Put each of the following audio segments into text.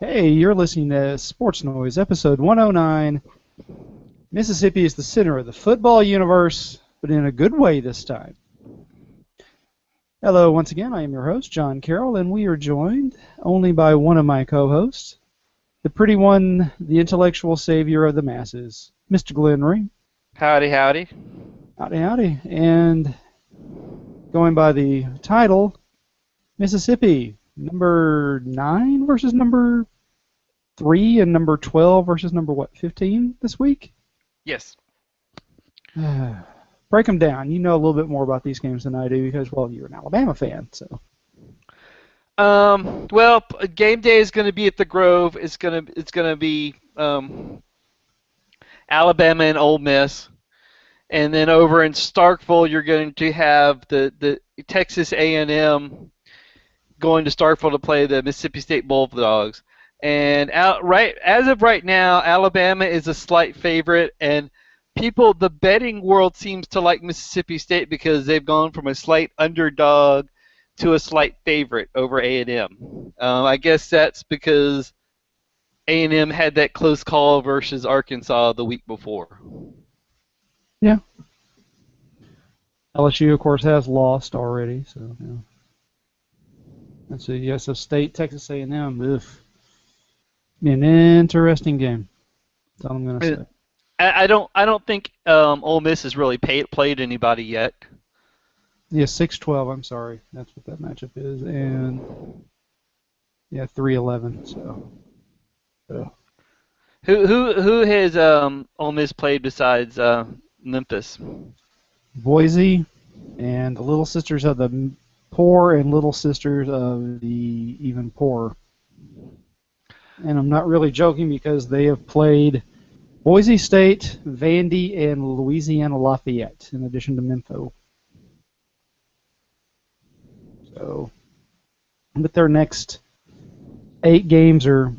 Hey, you're listening to Sports Noise, episode 109. Mississippi is the center of the football universe, but in a good way this time. Hello, once again, I am your host, John Carroll, and we are joined only by one of my co-hosts, the pretty one, the intellectual savior of the masses, Mr. Glenn Ring. Howdy, howdy. Howdy, howdy. And going by the title, Mississippi, number 9 versus number 3 and number 12 versus number 15 this week? Yes. Break them down. You know a little bit more about these games than I do because, well, you're an Alabama fan, so. Well, game day is going to be at the Grove. It's gonna be Alabama and Ole Miss, and then over in Starkville you're going to have the Texas A&M going to Starkville to play the Mississippi State Bulldogs. And as of right now, Alabama is a slight favorite, and the betting world seems to like Mississippi State because they've gone from a slight underdog to a slight favorite over A&M. I guess that's because A&M had that close call versus Arkansas the week before. Yeah. LSU, of course, has lost already, so yeah. Let's see. Yeah, so State, Texas A&M. Ugh. Be an interesting game. That's all I'm gonna say. I don't think Ole Miss has really played anybody yet. Yeah, 6-12. I'm sorry, that's what that matchup is, and yeah, 3-11. So. Who has Ole Miss played besides Memphis? Boise, and the Little Sisters of the Poor and Little Sisters of the Even Poorer. And I'm not really joking because they have played Boise State, Vandy, and Louisiana Lafayette, in addition to Memphis. So, but their next 8 games are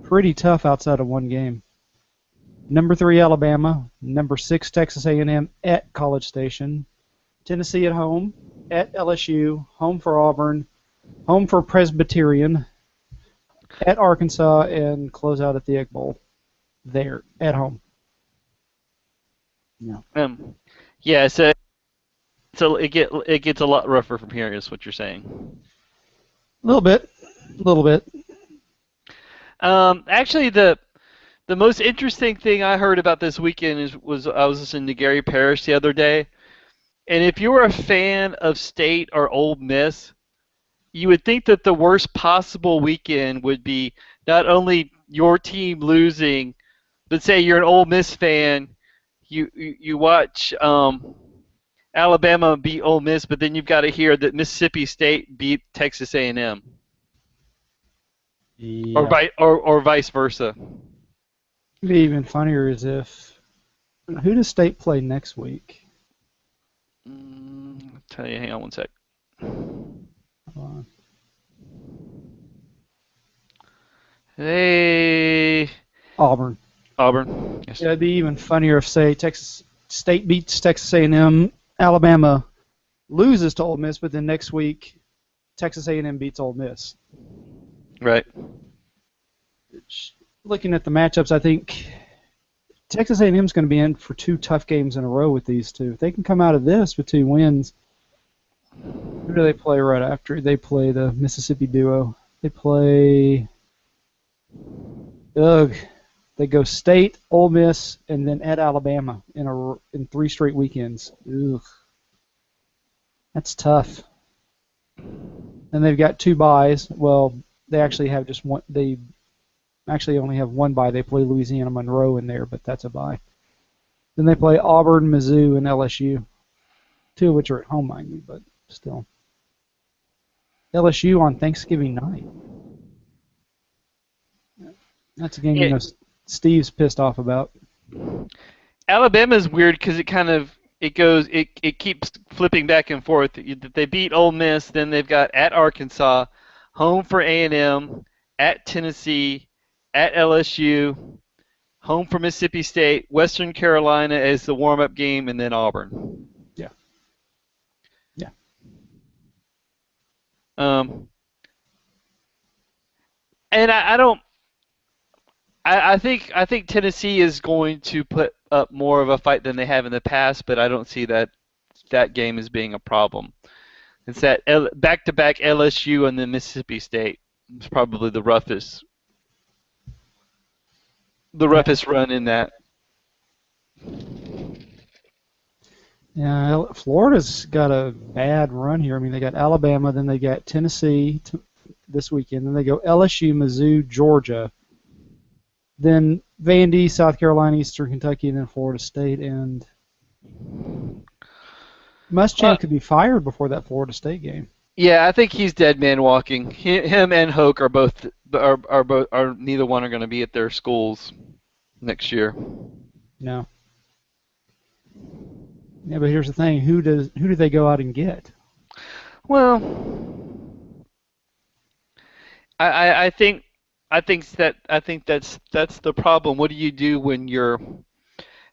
pretty tough outside of one game. Number 3 Alabama, number 6 Texas A&M at College Station, Tennessee at home, at LSU, home for Auburn, home for Presbyterian, at Arkansas, and close out at the Egg Bowl. There, at home. Yeah. Yeah. So it gets a lot rougher from here, is what you're saying. A little bit. Actually, the most interesting thing I heard about this weekend was I was listening to Gary Parrish the other day, and if you were a fan of State or Ole Miss, you would think that the worst possible weekend would be not only your team losing, but say you're an Ole Miss fan, you watch Alabama beat Ole Miss, but then you've got to hear that Mississippi State beat Texas A&M, Yeah. or vice versa. It'd be even funnier is if, who does State play next week? I'll tell you, hang on one sec. Hold Hey. on. Auburn. Yes. Yeah, it'd be even funnier if, say, Texas State beats Texas A&M, Alabama loses to Ole Miss, but then next week Texas A&M beats Ole Miss. Right. Looking at the matchups, I think Texas A&M is going to be in for 2 tough games in a row with these two. If they can come out of this with 2 wins, who do they play right after? They play the Mississippi duo. They play. They go State, Ole Miss, and then at Alabama in 3 straight weekends. Ugh. That's tough. And they've got 2 byes. Well, they actually have just one. They actually only have 1 bye. They play Louisiana Monroe in there, but that's a bye. Then they play Auburn, Mizzou, and LSU. 2 of which are at home, mind you, but still. LSU on Thanksgiving night. That's a game you know Steve's pissed off about. Alabama's weird because it keeps flipping back and forth. They beat Ole Miss, then they've got at Arkansas, home for A&M, at Tennessee, at LSU, home for Mississippi State, Western Carolina as the warm-up game, and then Auburn. Yeah. And I don't. I think Tennessee is going to put up more of a fight than they have in the past, but I don't see that game as being a problem. It's that back-to-back LSU and then Mississippi State. It's probably the Yeah, roughest run in that. yeah. Florida's got a bad run here. I mean, they got Alabama, then they got Tennessee this weekend, then they go LSU, Mizzou, Georgia, then Vandy, South Carolina, Eastern Kentucky, and then Florida State. And Uh, Muschamp could be fired before that Florida State game. yeah, I think he's dead man walking. Him and Hoke are neither one are going to be at their schools next year. No. Yeah, but here's the thing: who do they go out and get? Well, I think that's the problem. What do you do when you're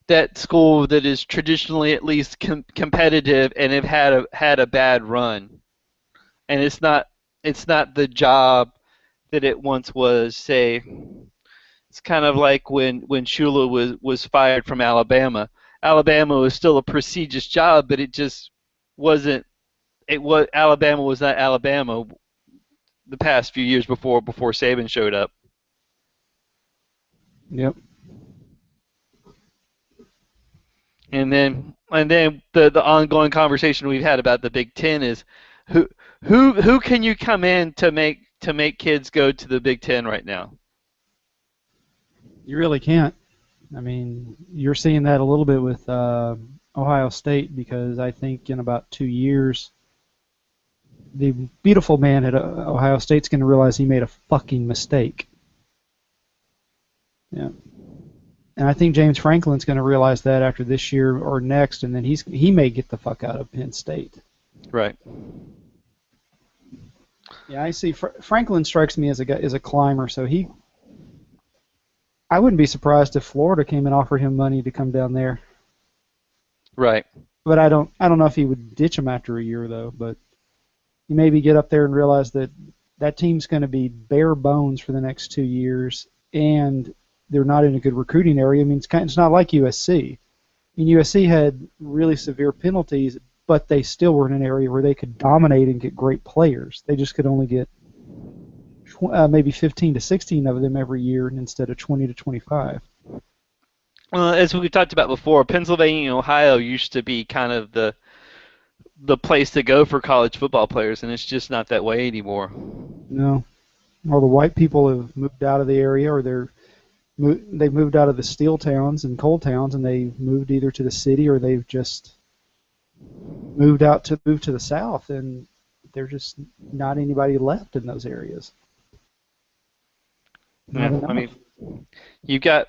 that school that is traditionally at least competitive and have had a bad run, and it's not the job that it once was. Say it's kind of like when Shula was fired from Alabama. Alabama was still a prestigious job, but it just wasn't. It was Alabama was not Alabama the past few years before Saban showed up. Yep. And then the ongoing conversation we've had about the Big Ten is who who can you come in to make kids go to the Big Ten right now? You really can't. I mean, you're seeing that a little bit with Ohio State because I think in about 2 years, the beautiful man at Ohio State's going to realize he made a fucking mistake. Yeah. And I think James Franklin's going to realize that after this year or next, and then he may get the fuck out of Penn State. Right. Yeah, I see. Franklin strikes me as a climber, so I wouldn't be surprised if Florida came and offered him money to come down there. Right. But I don't know if he would ditch him after a year though. But you maybe get up there and realize that that team's going to be bare bones for the next 2 years, and they're not in a good recruiting area. I mean, it's not like USC. I mean, USC had really severe penalties, but they still were in an area where they could dominate and get great players. They just could only get maybe 15 to 16 of them every year instead of 20 to 25. Well, as we talked about before, Pennsylvania and Ohio used to be kind of the place to go for college football players, and it's just not that way anymore. No, or the white people have moved out of the area, or they've moved out of the steel towns and coal towns, and they moved either to the city or they've just moved to the south, and there's just not anybody left in those areas. Not Yeah, I enough. mean, you've got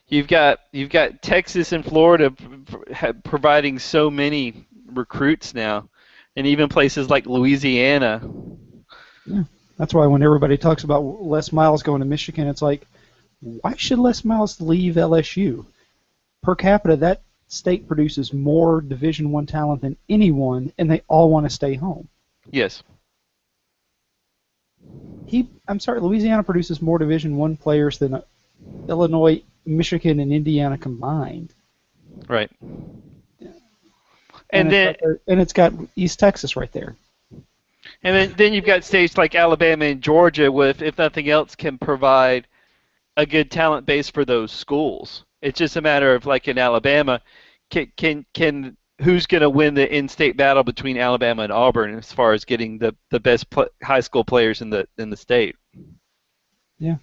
you've got Texas and Florida providing so many recruits now, and even places like Louisiana. Yeah. That's why when everybody talks about Les Miles going to Michigan, it's like, why should Les Miles leave LSU? Per capita, that state produces more Division I talent than anyone, and they all want to stay home. Yes. I'm sorry, Louisiana produces more Division I players than Illinois, Michigan, and Indiana combined. Right. And And then it's got East Texas right there. and then you've got states like Alabama and Georgia with, if nothing else, can provide a good talent base for those schools. It's just a matter of, like in Alabama, can who's going to win the in-state battle between Alabama and Auburn as far as getting the best high school players in the state. Yeah.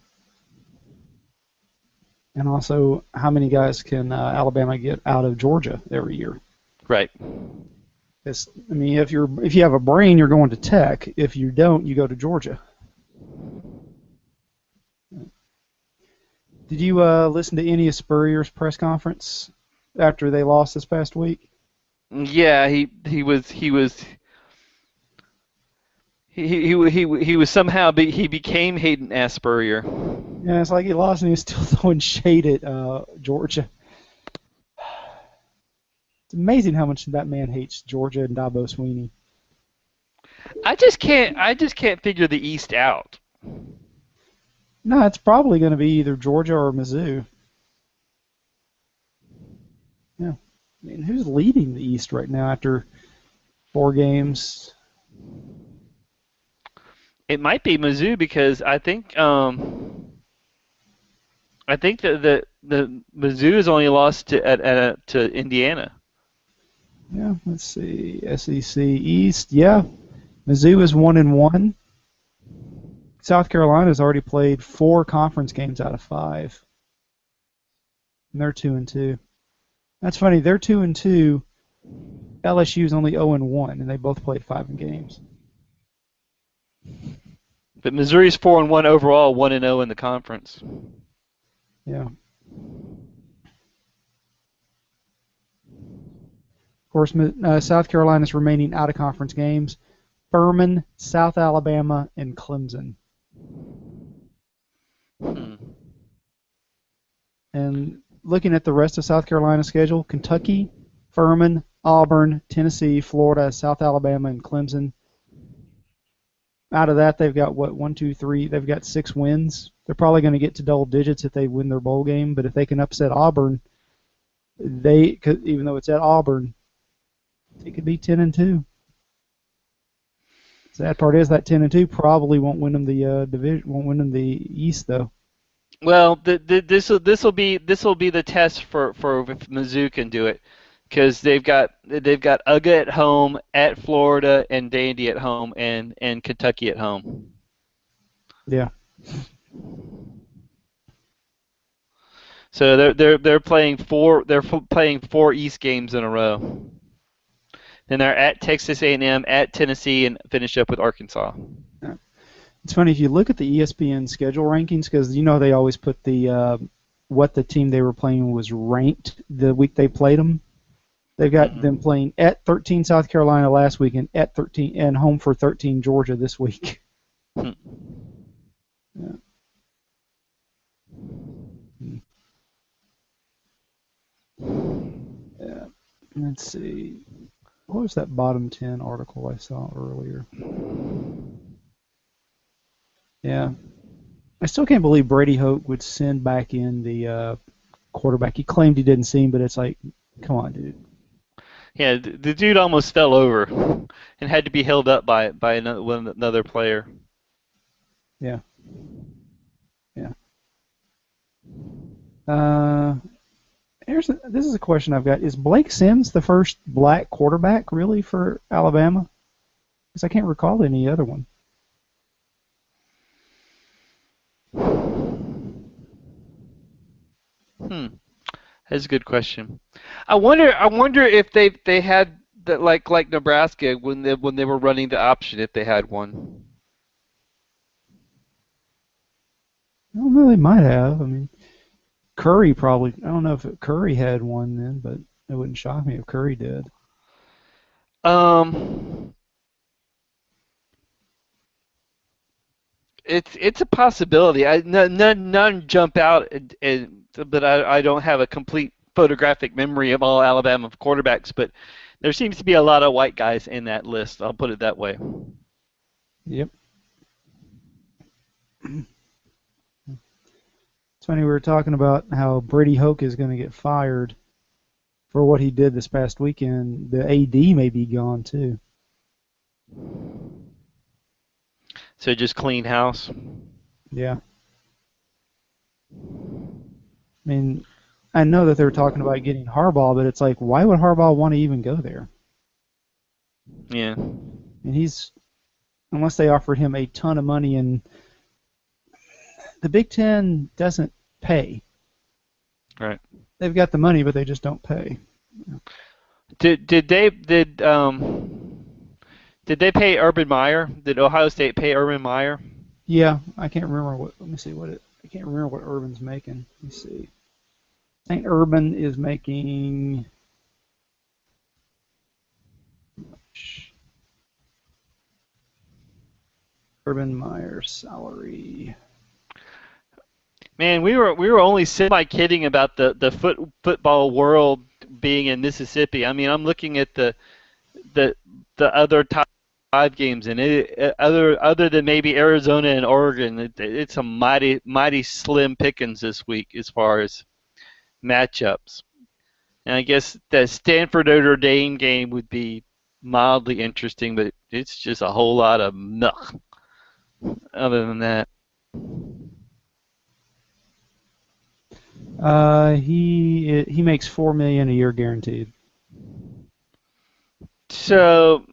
And also, how many guys can Alabama get out of Georgia every year? Right. I mean, if you have a brain, you're going to Tech. If you don't, you go to Georgia. Did you listen to any of Spurrier's press conference after they lost this past week? Yeah, he was somehow he became Hayden Asperger. Yeah, it's like he lost and he's still throwing shade at Georgia. It's amazing how much that man hates Georgia and Dabo Sweeney. I just can't figure the East out. No, it's probably going to be either Georgia or Mizzou. Yeah. I mean, who's leading the East right now after 4 games? It might be Mizzou because I think that the Mizzou has only lost to Indiana. Yeah, let's see. SEC East. Yeah, Mizzou is 1-1. South Carolina's already played 4 conference games out of 5, and they're 2-2. That's funny. They're 2-2. LSU's only 0-1, and they both played 5 games. But Missouri's 4-1 overall, 1-0 in the conference. Yeah. Of course, South Carolina's remaining out-of-conference games: Furman, South Alabama, and Clemson. Hmm. And looking at the rest of South Carolina's schedule: Kentucky, Furman, Auburn, Tennessee, Florida, South Alabama, and Clemson. Out of that, they've got what, 1, 2, 3. They've got 6 wins. They're probably going to get to double digits if they win their bowl game. But if they can upset Auburn, they could, even though it's at Auburn, it could be 10-2. Sad part is that 10-2 probably won't win them the division, won't win them the East though. Well, this will be the test for if Mizzou can do it, because they've got UGA at home, at Florida, and Dandy at home, and Kentucky at home. Yeah. So they're playing four East games in a row. Then they're at Texas A&M, at Tennessee, and finish up with Arkansas. It's funny if you look at the ESPN schedule rankings, because they always put the what the team they were playing was ranked the week they played them. They've got them playing at 13 South Carolina last week and at 13 and home for 13 Georgia this week. Yeah. Yeah. Let's see. What was that bottom 10 article I saw earlier? Yeah. I still can't believe Brady Hoke would send back in the quarterback. He claimed he didn't see him, but it's like, come on, dude. Yeah, the dude almost fell over and had to be held up by another player. Yeah. Yeah. This is a question I've got. Is Blake Sims the first black quarterback really for Alabama? Because I can't recall any other one. That's a good question. I wonder if they had that, like Nebraska when they were running the option, if they had one. I don't know. They might have. I mean, Curry probably. I don't know if Curry had one then, but it wouldn't shock me if Curry did. It's a possibility. None jump out, but I don't have a complete photographic memory of all Alabama quarterbacks. But there seems to be a lot of white guys in that list. I'll put it that way. Yep. It's funny, we were talking about how Brady Hoke is going to get fired for what he did this past weekend. The AD may be gone too. So just clean house. Yeah. I mean, I know that they were talking about getting Harbaugh, but it's like, why would Harbaugh want to even go there? Yeah. And unless they offered him a ton of money, and the Big Ten doesn't pay. Right. They've got the money, but they just don't pay. Did they pay Urban Meyer? Did Ohio State pay Urban Meyer? Yeah, I can't remember what. Let me see I can't remember what Urban's making. Let me see. I think Urban is making. Urban Meyer's salary. Man, we were only semi kidding about the football world being in Mississippi. I mean, I'm looking at the other top games, and other than maybe Arizona and Oregon, it's a mighty slim pickings this week as far as matchups. And I guess that Stanford Notre Dame game would be mildly interesting, but it's just a whole lot of muck. Other than that, He makes $4 million a year guaranteed. so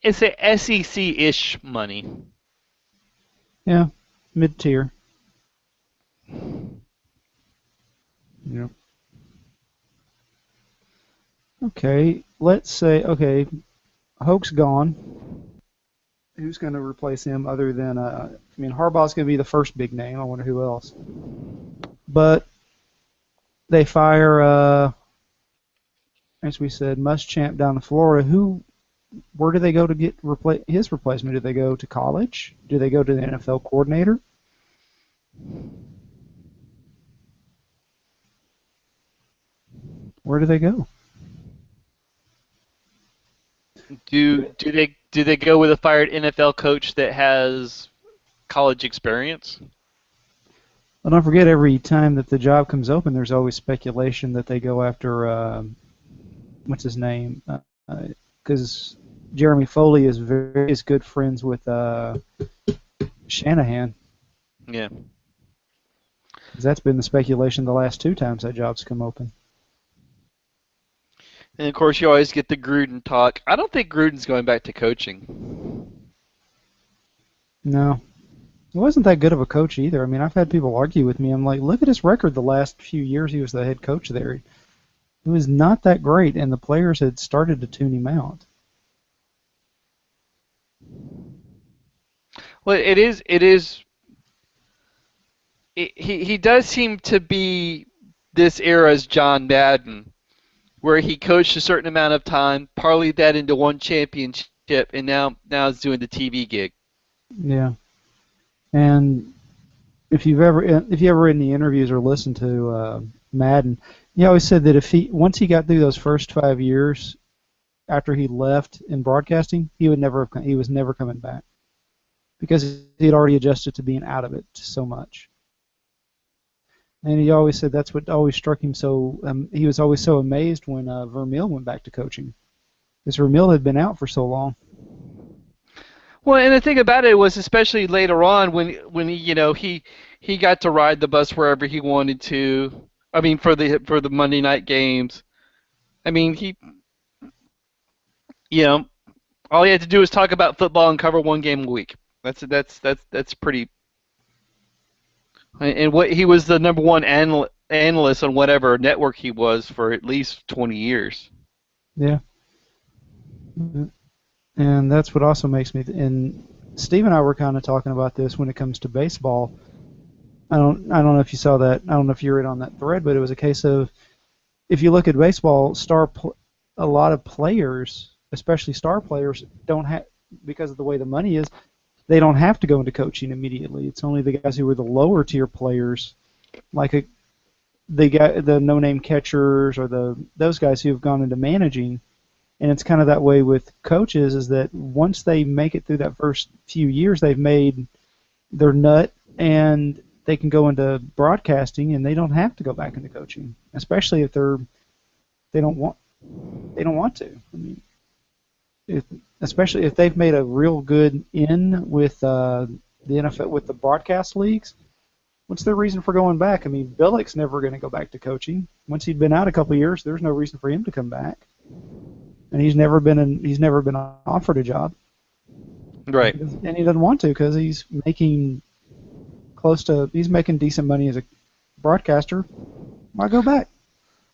it's a SEC-ish money. Yeah, mid tier. Yep. Okay, let's say Hoke's gone. Who's going to replace him other than Harbaugh's going to be the first big name. I wonder who else. But they fire as we said, Muschamp down in Florida. Where do they go to get his replacement? Do they go to college? Do they go to the NFL coordinator? Where do they go? Do they go with a fired NFL coach that has college experience? Well, don't forget, every time that the job comes open, there's always speculation that they go after what's his name? Because Jeremy Foley is good friends with Shanahan. Yeah. Because that's been the speculation the last two times that job's come open. And of course, you always get the Gruden talk. I don't think Gruden's going back to coaching. No. He wasn't that good of a coach either. I mean, I've had people argue with me. I'm like, look at his record the last few years he was the head coach there. It was not that great, and the players had started to tune him out. Well, he does seem to be this era's John Madden, where he coached a certain amount of time, parlayed that into one championship, and now is doing the TV gig. Yeah. And if you ever in the interviews or listened to Madden, he always said that once he got through those first 5 years after he left in broadcasting, he was never coming back because he'd already adjusted to being out of it so much. And he always said that's what always struck him so. He was always so amazed when Vermeil went back to coaching, because Vermeil had been out for so long. Well, and the thing about it was, especially later on, when he got to ride the bus wherever he wanted to. I mean, for the Monday night games. I mean, all he had to do was talk about football and cover one game a week. That's pretty. And what he was the number one analyst on whatever network he was for at least 20 years. Yeah. And that's what also makes me. And Steve and I were kind of talking about this when it comes to baseball. I don't know if you saw that. I don't know if you read on that thread, but it was a case of, if you look at baseball, a lot of players, especially star players, don't have, because of the way the money is, they don't have to go into coaching immediately. It's only the guys who are the lower tier players, like the no-name catchers or those guys who have gone into managing. And it's kind of that way with coaches, is that once they make it through that first few years, they've made their nut, and they can go into broadcasting, and they don't have to go back into coaching, especially if they don't want to. I mean, especially if they've made a real good in with the NFL, with the broadcast leagues. What's their reason for going back? I mean, Billick's never going to go back to coaching. Once he'd been out a couple of years, there's no reason for him to come back. And he's never been offered a job. Right. And he doesn't want to, because he's making decent money as a broadcaster. Why go back?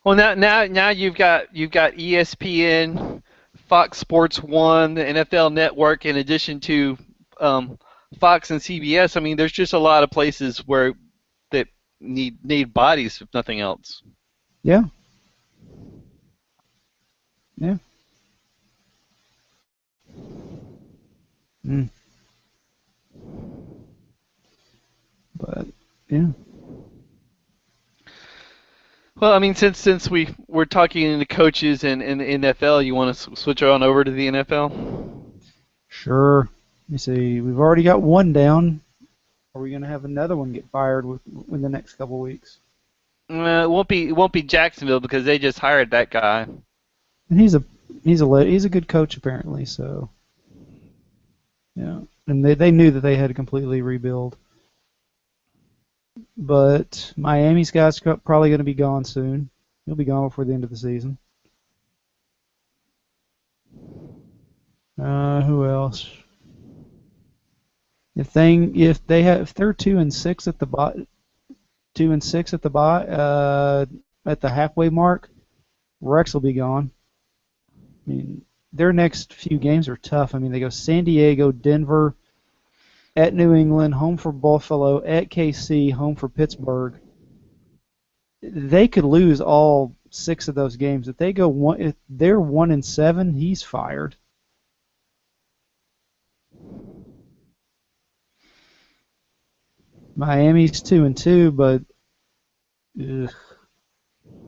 Well, now you've got ESPN, Fox Sports 1, the NFL Network, in addition to Fox and CBS. I mean, there's just a lot of places that need bodies, if nothing else. Yeah. Yeah. Mm. But yeah. Well, I mean, since we're talking to coaches in the NFL, you want to switch on over to the NFL? Sure. Let me see. We've already got one down. Are we going to have another one get fired within the next couple of weeks? It won't be Jacksonville because they just hired that guy. And he's a good coach apparently. So yeah, and they knew that they had to completely rebuild. But Miami's guy's probably going to be gone soon. He'll be gone before the end of the season. Who else? If they're 2-6 at the bot 2-6 at the halfway mark, Rex will be gone. I mean, their next few games are tough. I mean, they go San Diego, Denver, at New England, home for Buffalo, at KC, home for Pittsburgh. They could lose all 6 of those games. If they're 1-7, he's fired. Miami's 2-2, but ugh,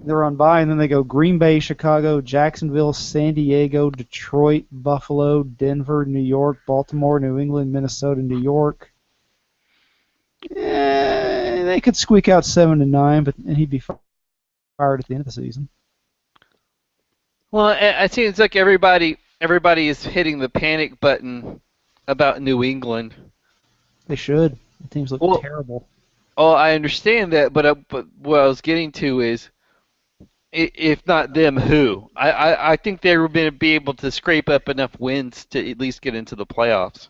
they're on bye, and then they go Green Bay, Chicago, Jacksonville, San Diego, Detroit, Buffalo, Denver, New York, Baltimore, New England, Minnesota, New York. They could squeak out 7-9, and he'd be fired at the end of the season. Well, I think it's like everybody is hitting the panic button about New England. They should. The teams look terrible. Oh, I understand that, but what I was getting to is, if not them, who? I think they were going to be able to scrape up enough wins to at least get into the playoffs.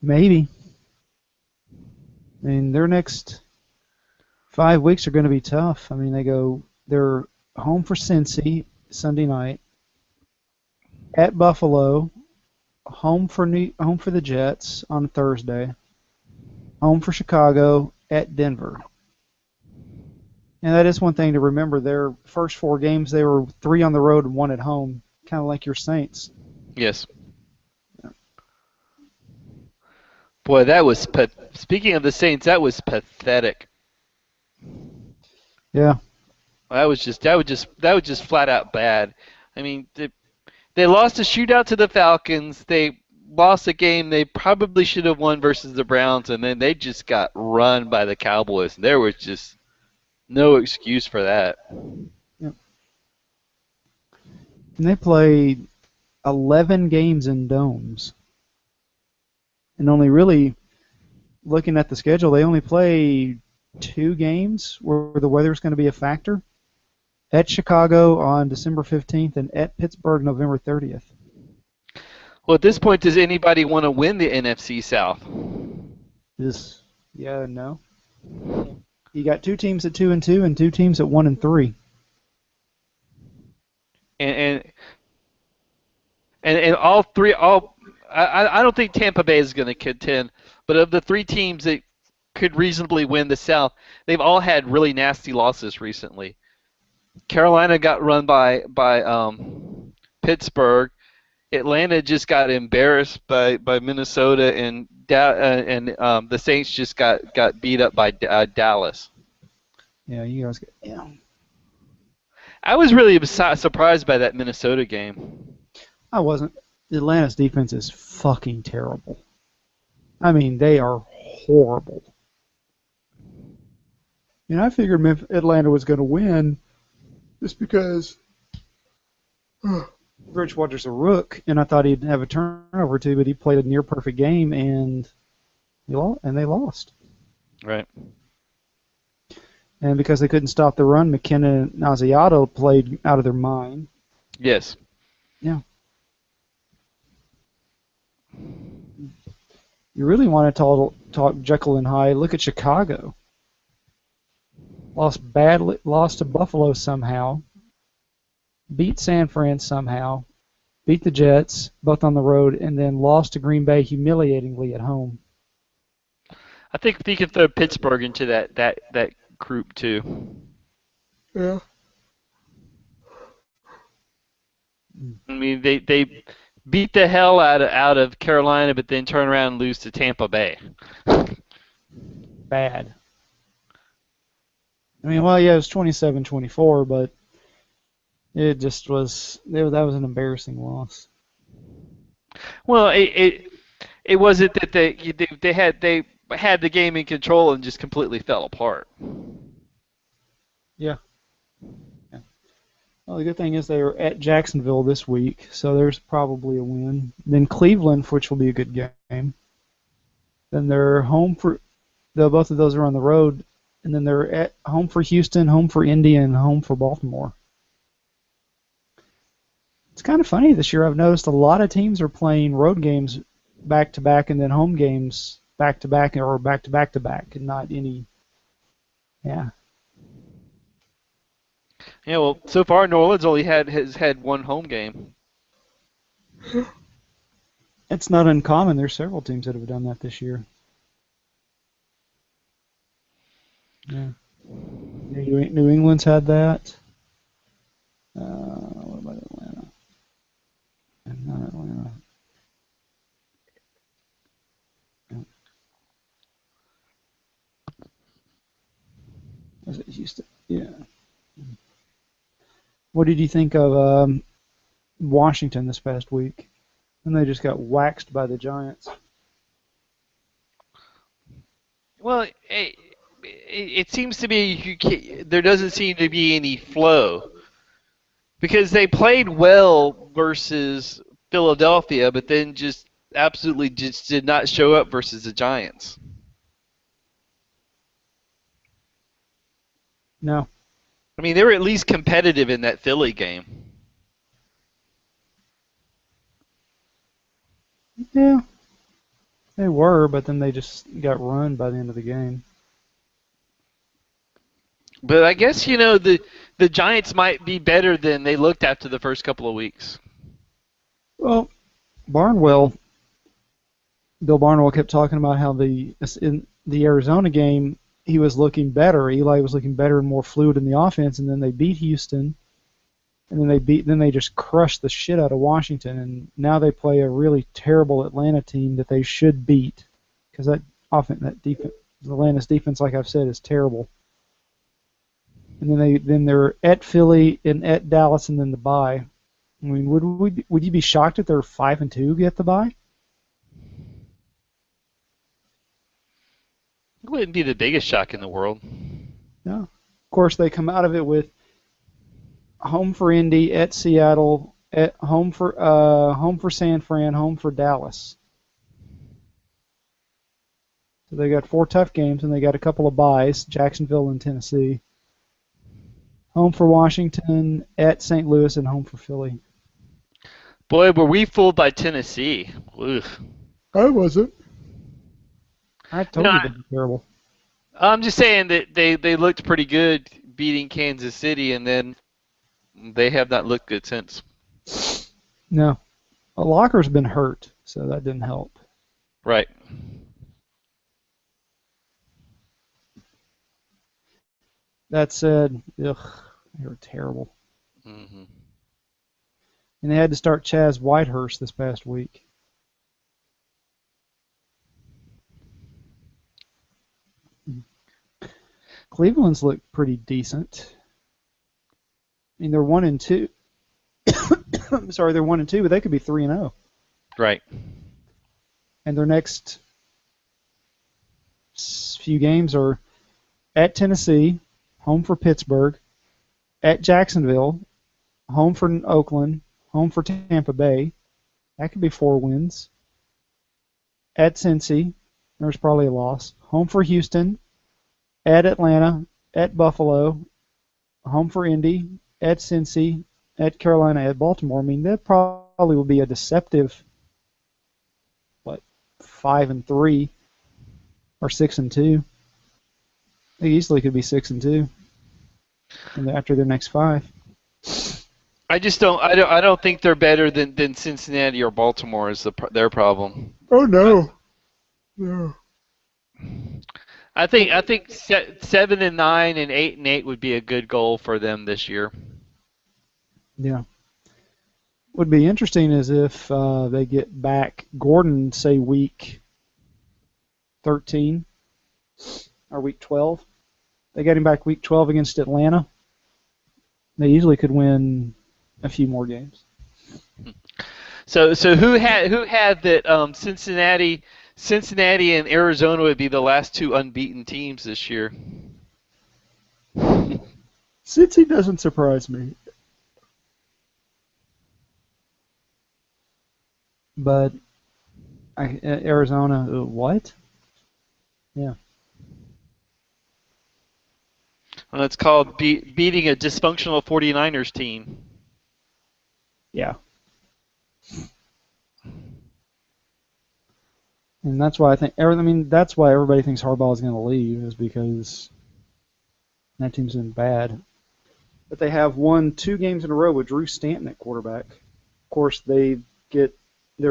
Maybe. I mean, their next 5 weeks are going to be tough. I mean, they're home for Cincy Sunday night, at Buffalo, home for the Jets on Thursday, home for Chicago, at Denver. And that is one thing to remember. Their first 4 games, they were 3 on the road and 1 at home, kind of like your Saints. Yes. Boy, speaking of the Saints, that was pathetic. Yeah. That was just flat out bad. I mean, they lost a shootout to the Falcons. They lost a game they probably should have won versus the Browns, and then they just got run by the Cowboys. There was just no excuse for that. Yep. And they played 11 games in domes. And only really, looking at the schedule, they only play 2 games where the weather's going to be a factor. At Chicago on December 15th and at Pittsburgh November 30th. Well, at this point, does anybody want to win the NFC South? No. You got 2 teams at 2-2 and 2 teams at 1-3. And all three, I don't think Tampa Bay is going to contend, but of the 3 teams that could reasonably win the South, they've all had really nasty losses recently. Carolina got run by Pittsburgh. Atlanta just got embarrassed by Minnesota, and the Saints just got beat up by Dallas. Yeah, you guys get. Yeah. I was really surprised by that Minnesota game. I wasn't. Atlanta's defense is fucking terrible. I mean, they are horrible. And I figured Atlanta was going to win just because Bridgewater's a rook, and I thought he'd have a turnover or 2, but he played a near-perfect game, and they lost. Right. And because they couldn't stop the run, McKenna and Asiato played out of their mind. Yes. Yeah. You really want to talk Jekyll and Hyde, look at Chicago. Lost to Buffalo somehow. Beat San Fran somehow. Beat the Jets, both on the road, and then lost to Green Bay humiliatingly at home. I think you can throw Pittsburgh into that group too. Yeah. I mean, they beat the hell out of Carolina, but then turn around and lose to Tampa Bay. Bad. I mean, well, yeah, it was 27-24, but it just was. That was an embarrassing loss. Well, it wasn't that they had the game in control and just completely fell apart. Yeah. Yeah. Well, the good thing is they are at Jacksonville this week, so there's probably a win. Then Cleveland, which will be a good game. Then they're home for both of those are on the road, and then they're at home for Houston, home for Indy, and home for Baltimore. It's kind of funny this year. I've noticed a lot of teams are playing road games back to back, and then home games back to back, or back to back to back, and not any. Yeah, Yeah, well, so far New Orleans only has had one home game. it's not uncommon. There's several teams that have done that this year. Yeah, New England's had that. What about Atlanta? And not Atlanta. Was it Houston? Yeah. What did you think of Washington this past week? And they just got waxed by the Giants. Well, it seems to be there doesn't seem to be any flow because they played well versus Philadelphia, but then just absolutely just did not show up versus the Giants. No. I mean, they were at least competitive in that Philly game. Yeah, they were, but then they just got run by the end of the game. But I guess the Giants might be better than they looked after the first couple of weeks. Well, Barnwell, Bill Barnwell kept talking about how in the Arizona game he was looking better. Eli was looking better and more fluid in the offense, and then they beat Houston, and then they just crushed the shit out of Washington, and now they play a really terrible Atlanta team that they should beat because that defense, Atlanta's defense, like I've said, is terrible. And then they're at Philly and at Dallas and then the bye. I mean, would you be shocked if they're 5-2 get the bye? It wouldn't be the biggest shock in the world. No. Of course, they come out of it with home for Indy, at Seattle, at home for San Fran, home for Dallas. So they got 4 tough games and they got a couple of byes, Jacksonville and Tennessee. Home for Washington, at St. Louis, and home for Philly. Boy, were we fooled by Tennessee. Ugh. I wasn't. I told No, you they'd be terrible. I'm just saying that they looked pretty good beating Kansas City, and then they have not looked good since. No. Locker's been hurt, so that didn't help. Right. That said, ugh, they were terrible. Mm-hmm. And they had to start Chaz Whitehurst this past week. Cleveland's looked pretty decent. I mean, they're 1-2. Sorry, they're 1-2, but they could be 3-0. Right. And their next few games are at Tennessee, home for Pittsburgh, at Jacksonville, home for Oakland, home for Tampa Bay. That could be 4 wins. At Cincy, there's probably a loss. Home for Houston, at Atlanta, at Buffalo, home for Indy, at Cincy, at Carolina, at Baltimore. I mean, that probably would be a deceptive, 5-3 or 6-2. They easily could be 6-2 after their next 5. I just don't. I don't think they're better than Cincinnati or Baltimore is their problem. Oh no. No. I think 7-9 and 8-8 would be a good goal for them this year. Yeah. Would be interesting is if they get back Gordon, say week 13 or week 12. They got him back week 12 against Atlanta. They easily could win a few more games. So who had that Cincinnati and Arizona would be the last two unbeaten teams this year. Cincy doesn't surprise me. But Arizona, what? Yeah. And it's called beating a dysfunctional 49ers team. Yeah. And that's why that's why everybody thinks Harbaugh is going to leave, is because that team's been bad. But they have won 2 games in a row with Drew Stanton at quarterback. Of course, they're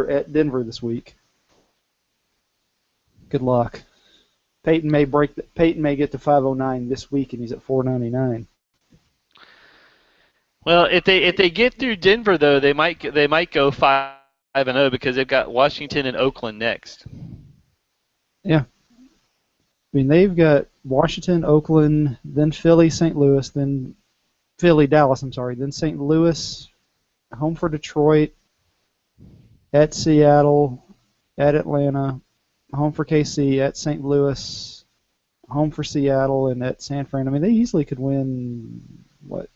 at Denver this week. Good luck. Peyton may get to 509 this week, and he's at 499. Well, if they get through Denver though, they might go 5-0 because they've got Washington and Oakland next. Yeah. I mean, they've got Washington, Oakland, then Philly, St. Louis, then Philly, Dallas, then St. Louis, home for Detroit, at Seattle, at Atlanta, home for KC, at St. Louis, home for Seattle, and at San Fran. I mean, they easily could win, what?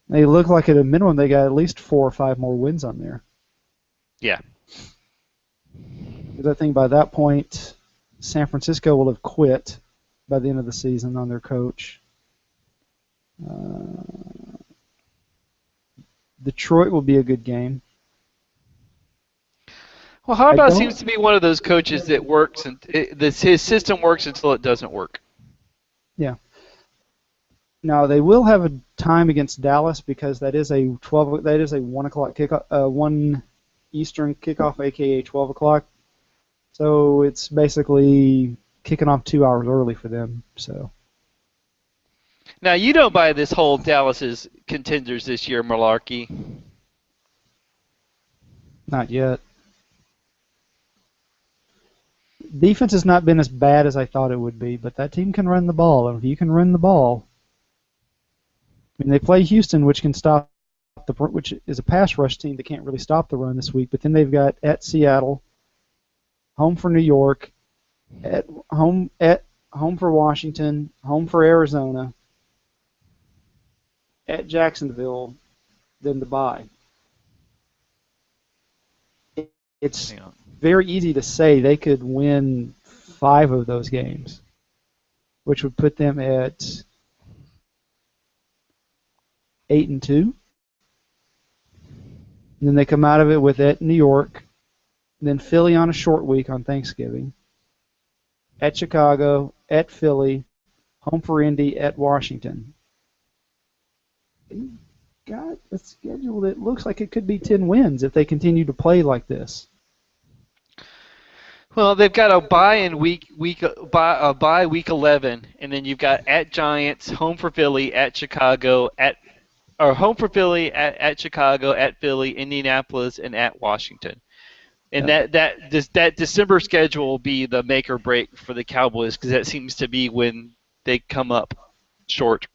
They look like at a minimum they got at least 4 or 5 more wins on there. Yeah. Because I think by that point, San Francisco will have quit by the end of the season on their coach. Detroit will be a good game. Well, Harbaugh seems to be one of those coaches that works, and his system works until it doesn't work. Yeah. Now they will have a time against Dallas because that is a 1 o'clock kickoff, 1 Eastern kickoff, aka 12 o'clock. So it's basically kicking off 2 hours early for them. So. Now you don't buy this whole Dallas's contenders this year malarkey. Not yet. Defense has not been as bad as I thought it would be, but that team can run the ball, and if you can run the ball, I mean, they play Houston, which is a pass rush team that can't really stop the run this week. But then they've got at Seattle, home for New York, at home for Washington, home for Arizona, at Jacksonville, then the bye. It's very easy to say they could win 5 of those games, which would put them at 8-2. And then they come out of it with at New York, then Philly on a short week on Thanksgiving, at Chicago, at Philly, home for Indy, at Washington. They've got a schedule that looks like it could be 10 wins if they continue to play like this. Well, they've got a bye in week 11, and then you've got at Giants, home for Philly, at Chicago, home for Philly, at Chicago, at Philly, Indianapolis, and at Washington. And that December schedule will be the make or break for the Cowboys because that seems to be when they come up short.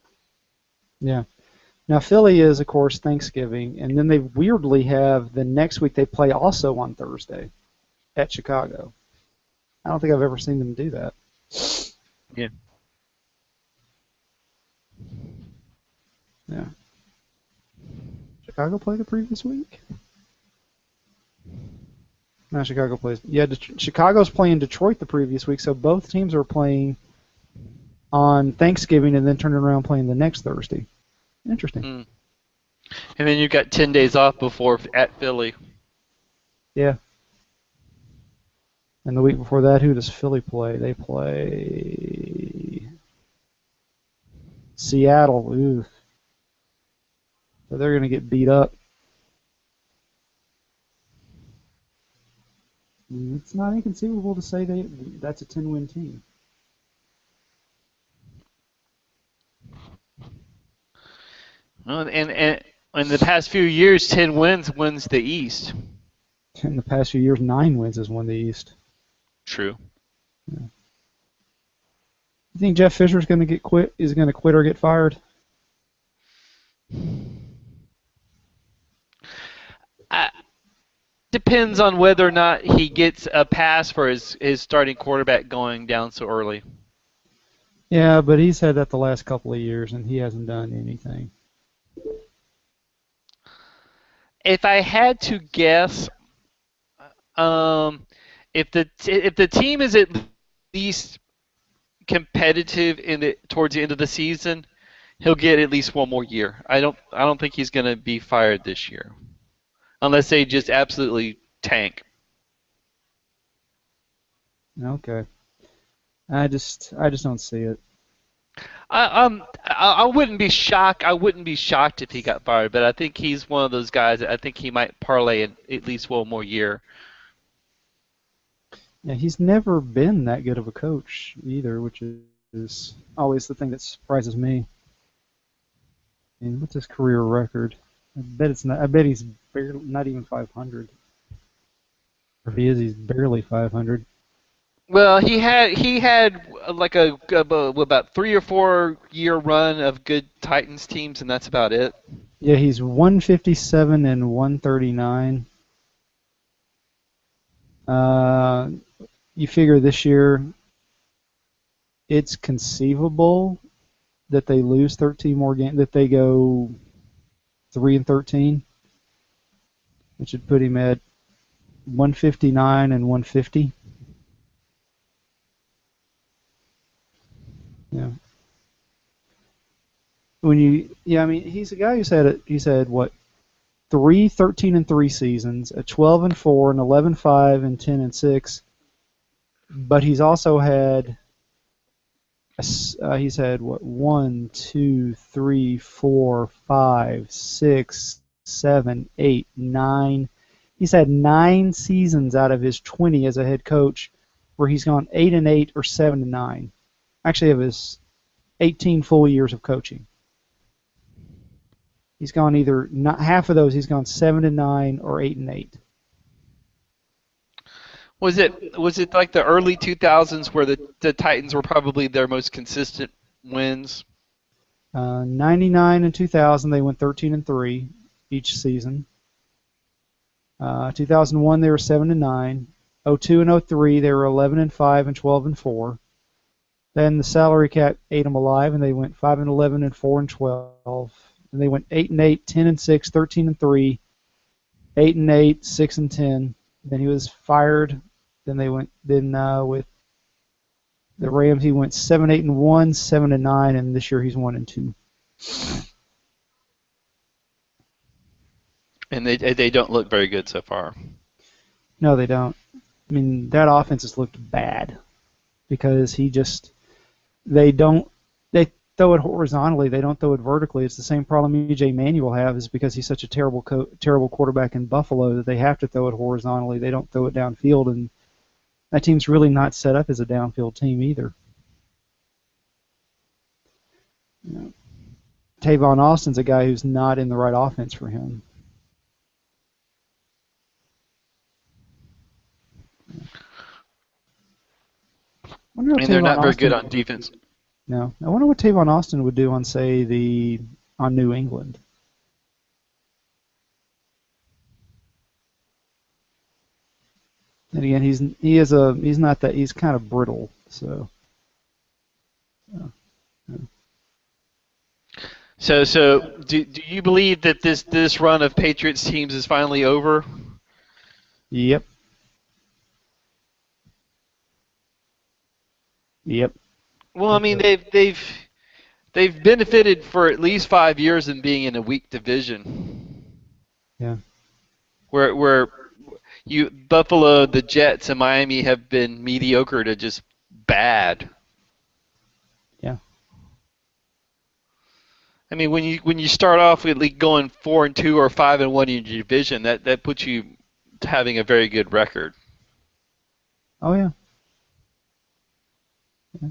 Yeah. Now Philly is, of course, Thanksgiving, and then they weirdly have the next week they play also on Thursday at Chicago. I don't think I've ever seen them do that. Yeah. Yeah. Chicago play the previous week? No, Chicago plays. Yeah, Chicago's playing Detroit the previous week, so both teams are playing on Thanksgiving and then turning around playing the next Thursday. Interesting. Mm. And then you've got 10 days off before at Philly. Yeah. And the week before that, who does Philly play? They play Seattle. Ooh. So they're going to get beat up. It's not inconceivable to say that's a 10-win team. Well, and in the past few years, 10 wins the East. In the past few years, 9 wins has won the East. True. Yeah. You think Jeff Fisher's going to quit? Is going to quit or get fired? depends on whether or not he gets a pass for his starting quarterback going down so early. Yeah, but he's had that the last couple of years, and he hasn't done anything. If I had to guess, um, if the team is at least competitive towards the end of the season, he'll get at least one more year. I don't think he's going to be fired this year, unless they just absolutely tank. Okay. I just don't see it. I wouldn't be shocked. I wouldn't be shocked if he got fired, but I think he's one of those guys that I think he might parlay in at least one more year. Yeah, he's never been that good of a coach either, which is always the thing that surprises me. I mean, what's his career record? I bet it's not. I bet he's barely, not even 500. Or if he is, he's barely 500. Well, he had like about 3 or 4 year run of good Titans teams, and that's about it. Yeah, he's 157 and 139. Uh, you figure this year it's conceivable that they lose 13 more games, that they go 3-13, which would put him at 159 and 150. Yeah. Yeah, I mean, he's a guy who's had what, 3 13-3 seasons, a 12-4, an 11-5, and 10-6. But he's also had he's had what, 1 2 3 4 5 6 7 8 9. He's had 9 seasons out of his 20 as a head coach where he's gone 8-8 or 7-9. Actually, of his 18 full years of coaching, he's gone either not half of those. He's gone 7-9 or 8-8. Was it like the early 2000s where the Titans were probably their most consistent wins? 99 and 2000 they went 13-3 each season. 2001 they were 7-9. 02 and 03 they were 11-5 and 12-4. Then the salary cap ate them alive, and they went 5-11 and 4-12. And they went 8-8, 10-6, 13-3, 8-8, 6-10. Then he was fired. Then they went. Then with the Rams, he went 7-8 and 1, 7-9, and this year he's 1-2. And they don't look very good so far. No, they don't. I mean, that offense has looked bad because they throw it horizontally. They don't throw it vertically. It's the same problem E.J. Manuel has, is because he's such a terrible quarterback in Buffalo that they have to throw it horizontally. They don't throw it downfield, and that team's really not set up as a downfield team either. You know, Tavon Austin's a guy who's not in the right offense for him. And they're not very good on defense. No, I wonder what Tavon Austin would do on, say, on New England. And again, he's kind of brittle. So. So do you believe that this run of Patriots teams is finally over? Yep. Yep. Well, I mean they've benefited for at least 5 years in being in a weak division. Yeah. Where Buffalo, the Jets, and Miami have been mediocre to just bad. Yeah. I mean, when you start off with going 4-2 or 5-1 in your division, that puts you having a very good record. Oh yeah. Yeah.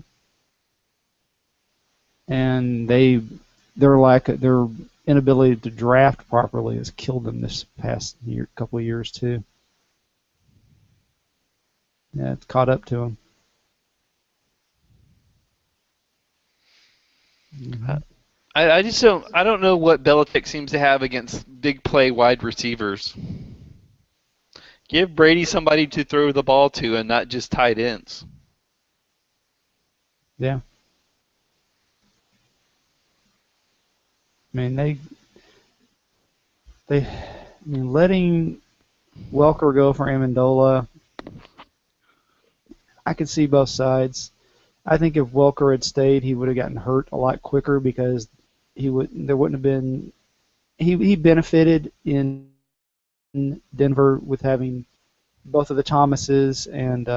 And their inability to draft properly has killed them this past couple of years too. Yeah, it's caught up to them. Mm-hmm. I just don't know what Belichick seems to have against big play wide receivers. Give Brady somebody to throw the ball to and not just tight ends. Yeah. I mean, letting Welker go for Amendola, I could see both sides. I think if Welker had stayed, he would have gotten hurt a lot quicker because there wouldn't have been he benefited in Denver with having both of the Thomases and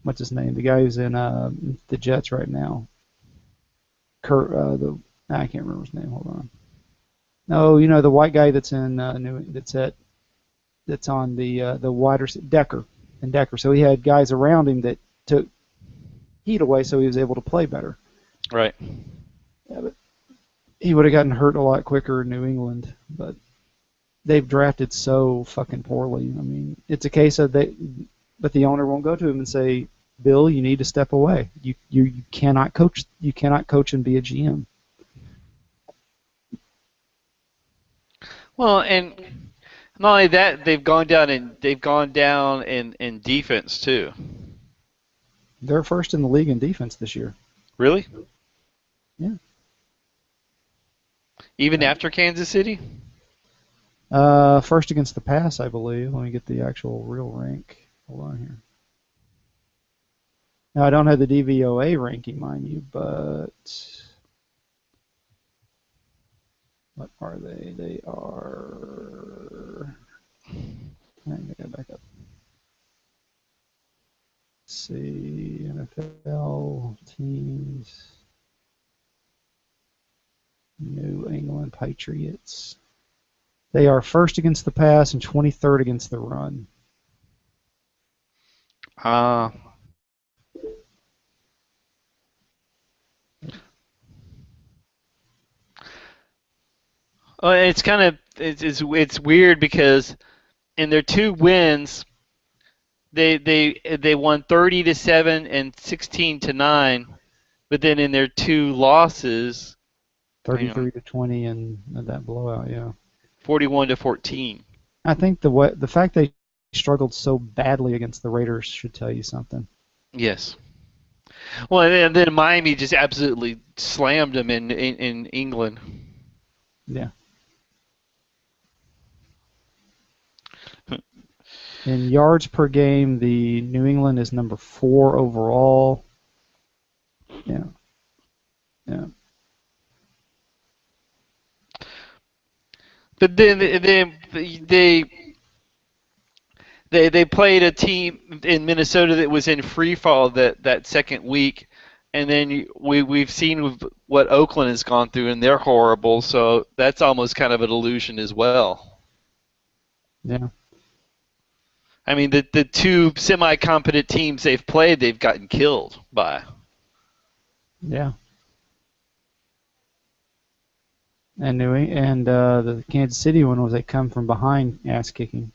what's his name, the guy who's in the Jets right now, Kurt. I can't remember his name. Hold on. No, the white guy that's in that's on the wider Decker and Decker. So he had guys around him that took heat away, so he was able to play better. Right. Yeah, but he would have gotten hurt a lot quicker in New England. But they've drafted so fucking poorly. I mean, it's a case of but the owner won't go to him and say, "Bill, you need to step away. You cannot coach. You cannot coach and be a GM." Well, and not only that, they've gone down in defense too. They're first in the league in defense this year. Really? Yeah. Even after Kansas City? First against the pass, I believe. Let me get the actual real rank. Hold on here. Now, I don't have the DVOA ranking, mind you, but what are they? They are. I gotta back up. Let's see, NFL teams. New England Patriots. They are first against the pass and 23rd against the run. Well, it's kind of it's weird because in their 2 wins, they won 30-7 and 16-9, but then in their 2 losses, 33-20 and that blowout, yeah. 41-14. I think the fact they struggled so badly against the Raiders should tell you something. Yes. Well, and then Miami just absolutely slammed them in England. Yeah. In yards per game, the New England is number 4 overall. Yeah. Yeah. But then they played a team in Minnesota that was in free fall that second week, and then we've seen what Oakland has gone through, and they're horrible. So that's almost kind of a delusion as well. Yeah. I mean, the 2 semi-competent teams they've played, they've gotten killed by. Yeah. And the Kansas City one was a come from behind ass kicking.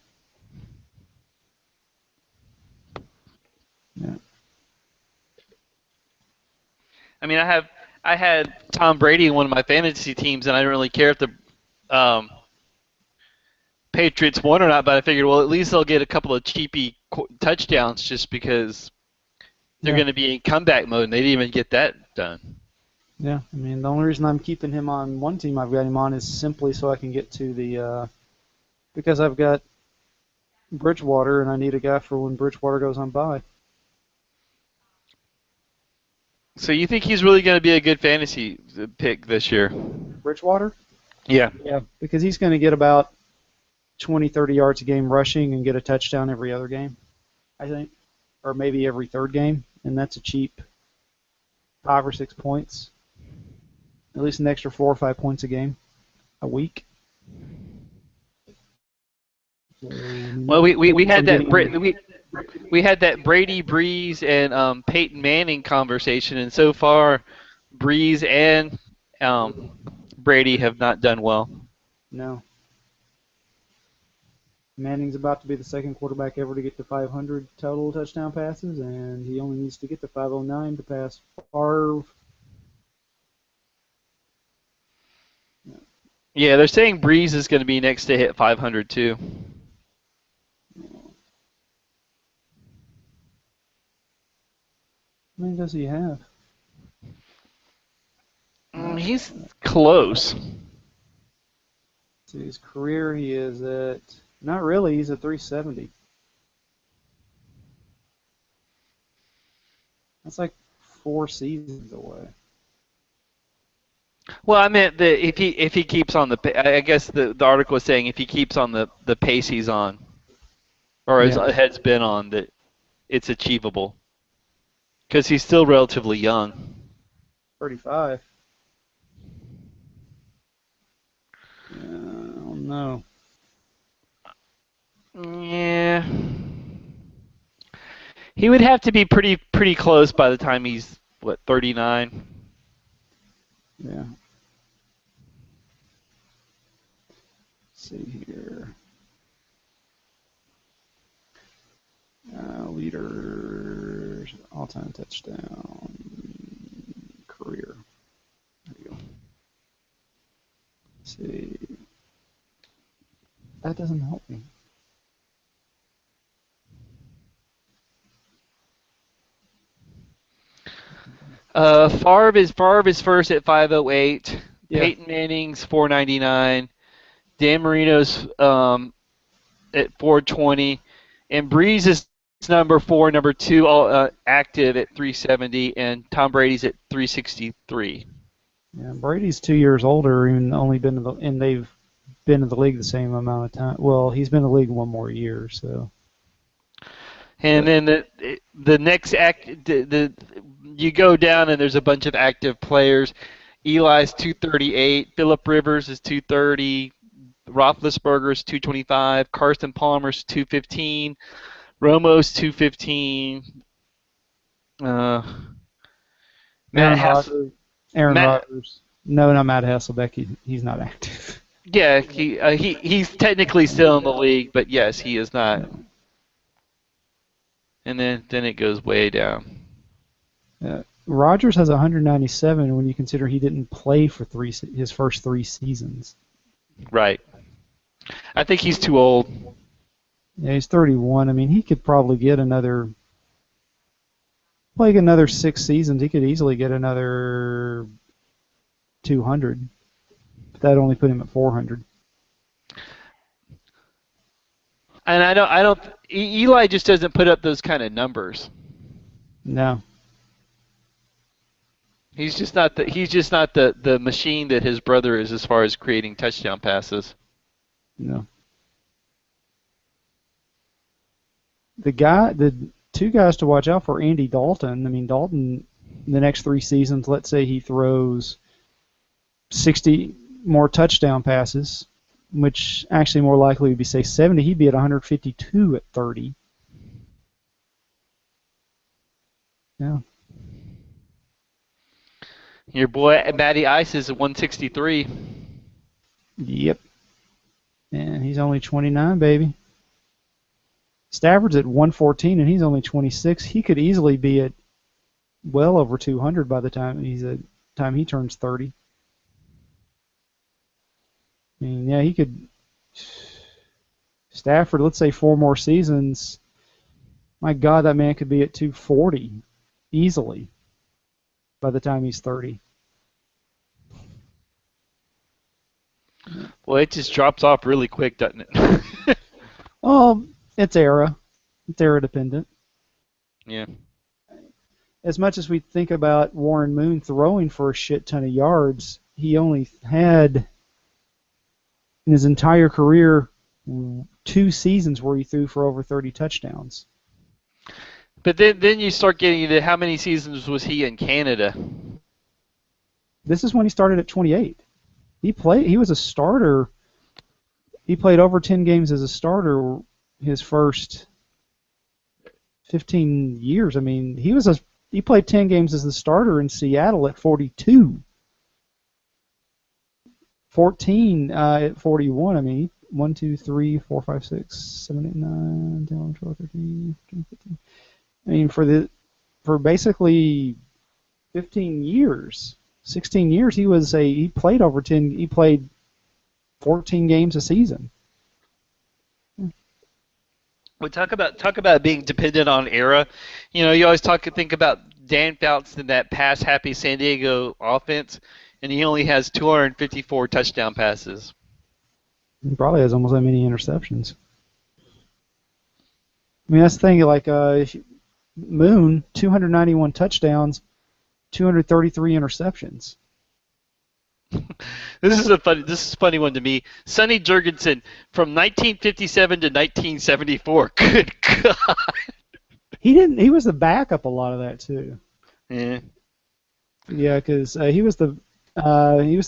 Yeah. I mean, I had Tom Brady in one of my fantasy teams, and I didn't really care if the Patriots won or not, but I figured, well, at least they'll get a couple of cheapy touchdowns just because they're going to be in comeback mode, and they didn't even get that done. Yeah, I mean, the only reason I'm keeping him on one team I've got him on is simply so I can get to the because I've got Bridgewater, and I need a guy for when Bridgewater goes on bye. So you think he's really going to be a good fantasy pick this year? Bridgewater? Yeah. Yeah, because he's going to get about 20, 30 yards a game rushing and get a touchdown every other game, I think, or maybe every third game, and that's a cheap 5 or 6 points, at least an extra 4 or 5 points a game, a week. Well, we had that we had that Brady, Breeze, and Peyton Manning conversation, and so far, Breeze and Brady have not done well. No. Manning's about to be the second quarterback ever to get to 500 total touchdown passes, and he only needs to get to 509 to pass Favre. Yeah, they're saying Breeze is going to be next to hit 500 too. Yeah. How many does he have? He's close. See, his career, he is at, not really, he's at 370. That's like 4 seasons away. Well, I meant that if he keeps on I guess the article was saying if he keeps on the pace he's on, or his Yeah, head's been on, that it's achievable. Because he's still relatively young. 35. Yeah, I don't know. Yeah. He would have to be pretty close by the time he's, what, 39? Yeah. Let's see here. Leaders, all-time touchdown, career. There you go. Let's see. That doesn't help me. Favre is first at 508. Yeah. Peyton Manning's 499. Dan Marino's at 420, and Breeze is number 4, number 2 active at 370, and Tom Brady's at 363. Yeah, Brady's 2 years older, and only been in and they've been in the league the same amount of time. Well, he's been in the league 1 more year, so. And then the next you go down and there's a bunch of active players. Eli's 238, Phillip Rivers is 230, Roethlisberger's 225, Carson Palmer's 215, Romo's 215. Aaron Rodgers. No, not Matt Hasselbeck. He's not active. Yeah, he's technically still in the league, but yes, he is not. No. And then it goes way down. Rodgers has 197 when you consider he didn't play for his first 3 seasons. Right. I think he's too old. Yeah, he's 31. I mean, he could probably get another 6 seasons. He could easily get another 200. But that'd only put him at 400. And I don't. Eli just doesn't put up those kind of numbers. No. He's just not the machine that his brother is as far as creating touchdown passes. No. The 2 guys to watch out for, Andy Dalton. I mean, Dalton, the next 3 seasons, let's say he throws 60 more touchdown passes, which actually more likely would be, say, 70. He'd be at 152 at 30. Yeah. Your boy Matty Ice is at 163. Yep. And he's only 29, baby. Stafford's at 114, and he's only 26. He could easily be at well over 200 by the time he turns 30. I mean, yeah, he could. Stafford, let's say 4 more seasons. My God, that man could be at 240 easily by the time he's 30. Well, it just drops off really quick, doesn't it? Oh, it's era dependent. Yeah. As much as we think about Warren Moon throwing for a shit ton of yards, he only had in his entire career 2 seasons where he threw for over 30 touchdowns. But then you start getting into how many seasons was he in Canada? This is when he started at 28. He was a starter. He played over 10 games as a starter his first 15 years. I mean, he played 10 games as the starter in Seattle at 42. 14 at 41. I mean, 1, 2, 3, 4, 5, 6, 7, 8, 9, 10, 11, 12, 13, 14, 15. I mean, for basically 15 years, 16 years, he played over 10. He played 14 games a season. We talk about being dependent on era. You know, you always think about Dan Fouts in that pass-happy San Diego offense, and he only has 254 touchdown passes. He probably has almost that many interceptions. I mean, that's the thing. Like Moon, 291 touchdowns, 233 interceptions. This is a funny one to me. Sonny Jurgensen from 1957 to 1974. Good God. He was the backup a lot of that too. Yeah. Yeah, because he was the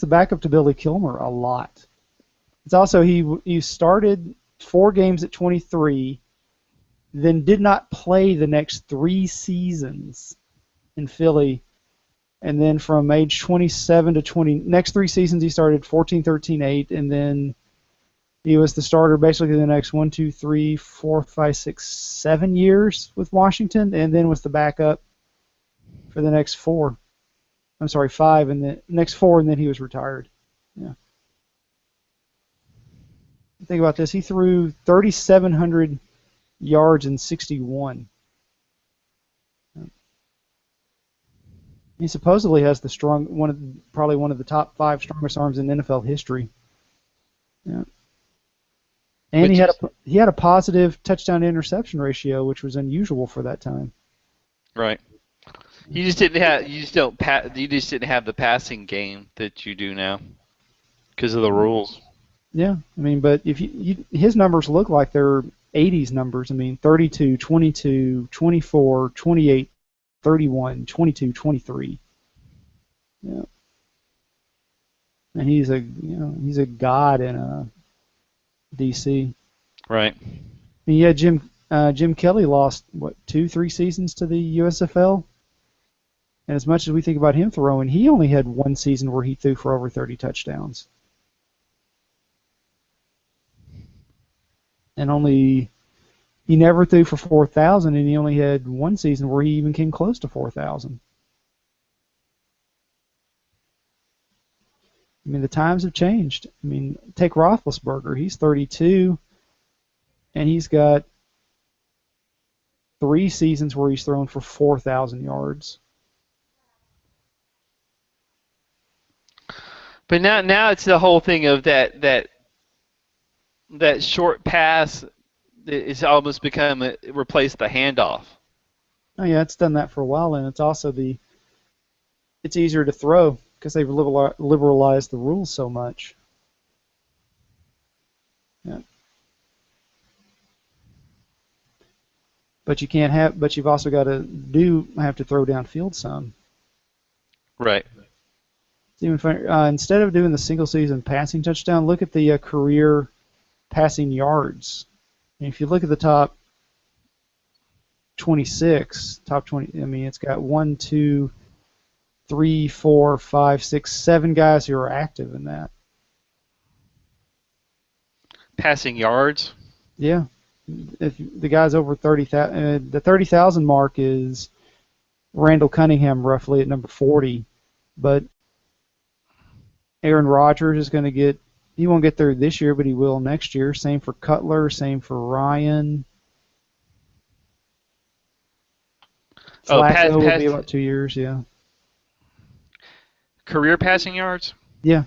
backup to Billy Kilmer a lot. It's also he started 4 games at 23, then did not play the next 3 seasons in Philly. And then from age 27 to next 3 seasons he started 14, 13, 8, and then he was the starter basically the next 1, 2, 3, 4, 5, 6, 7 years with Washington, and then was the backup for the next 4. I'm sorry, 5, and the next 4, and then he was retired. Yeah. Think about this. He threw 3,700 yards in 61. He supposedly has probably one of the top 5 strongest arms in NFL history. Yeah. And he had a positive touchdown to interception ratio, which was unusual for that time. Right. You just didn't have the passing game that you do now because of the rules. Yeah, I mean, but if his numbers look like they're 80s numbers. I mean, 32, 22, 24, 28, 31, 22, 23. Yeah. And he's a god in DC. Right. And yeah, Jim Kelly lost 2, 3 seasons to the USFL. And as much as we think about him throwing, he only had 1 season where he threw for over 30 touchdowns. And he never threw for 4,000, and he only had 1 season where he even came close to 4,000. I mean, the times have changed. I mean, take Roethlisberger. He's 32, and he's got 3 seasons where he's thrown for 4,000 yards. But now it's the whole thing of that short pass is almost replaced the handoff. Oh yeah, it's done that for a while, and it's also it's easier to throw because they've liberalized the rules so much. Yeah. But you've also got to have to throw downfield some. Right. It's even funny. Instead of doing the single season passing touchdown, look at the career passing yards. And if you look at the top 26, top 20, I mean, it's got 1, 2, 3, 4, 5, 6, 7 guys who are active in that. Passing yards? Yeah. If the guy's over 30,000, the 30,000 mark is Randall Cunningham roughly at number 40, but Aaron Rodgers is going to he won't get there this year, but he will next year. Same for Cutler, same for Ryan. Flacco will be about 2 years, yeah. Career passing yards? Yeah.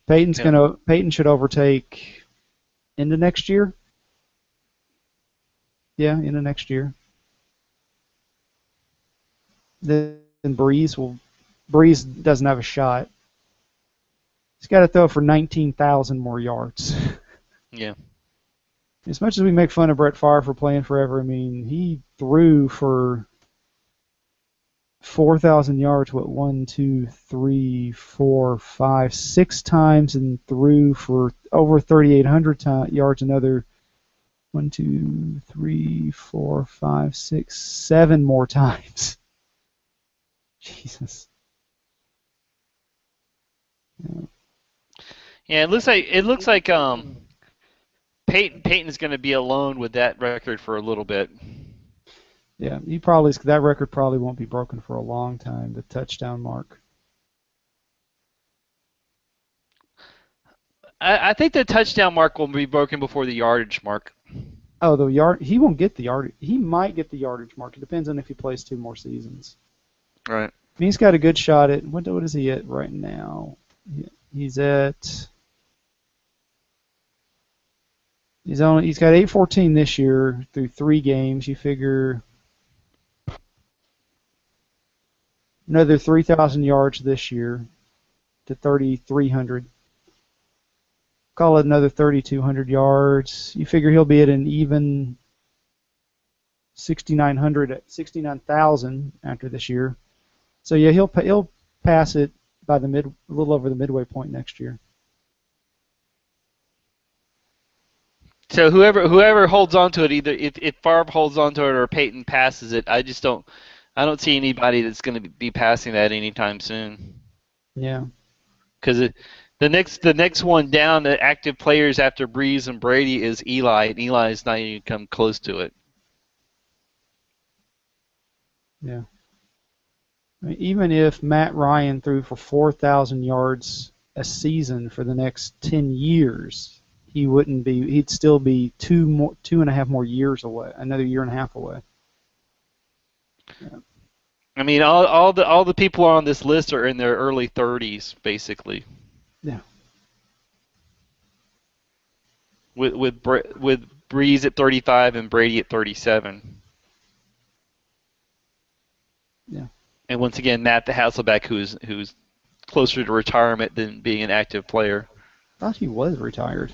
Peyton should overtake into next year. Yeah, into next year. Then Breeze doesn't have a shot. He's got to throw for 19,000 more yards. Yeah. As much as we make fun of Brett Favre for playing forever, I mean, he threw for 4,000 yards, 1, 2, 3, 4, 5, 6 times, and threw for over 3,800 yards another 1, 2, 3, 4, 5, 6, 7 more times. Jesus. Yeah, it looks like Peyton's going to be alone with that record for a little bit. Yeah, that record probably won't be broken for a long time. The touchdown mark. I think the touchdown mark will be broken before the yardage mark. Oh, he won't get the yardage. He might get the yardage mark. It depends on if he plays 2 more seasons. Right. I mean, he's got a good shot at what is he at right now? He's at he's got 814 this year through 3 games. You figure another 3,000 yards this year to 3,300. Call it another 3,200 yards. You figure he'll be at an even 69,000 after this year. So yeah, he'll pass it by a little over the midway point next year. So whoever holds on to it, either if Favre holds on to it or Peyton passes it, I don't see anybody that's going to be passing that anytime soon. Yeah. Because the next one down, the active players after Breeze and Brady is Eli, and Eli's not even come close to it. Yeah. I mean, even if Matt Ryan threw for 4,000 yards a season for the next 10 years, he'd still be 2.5 more years away, another year and a half away. Yeah. I mean, all the people on this list are in their early 30s, basically. Yeah. With Breeze at 35 and Brady at 37. Yeah. And once again, Matt the Hasselbeck, who's closer to retirement than being an active player. I thought he was retired.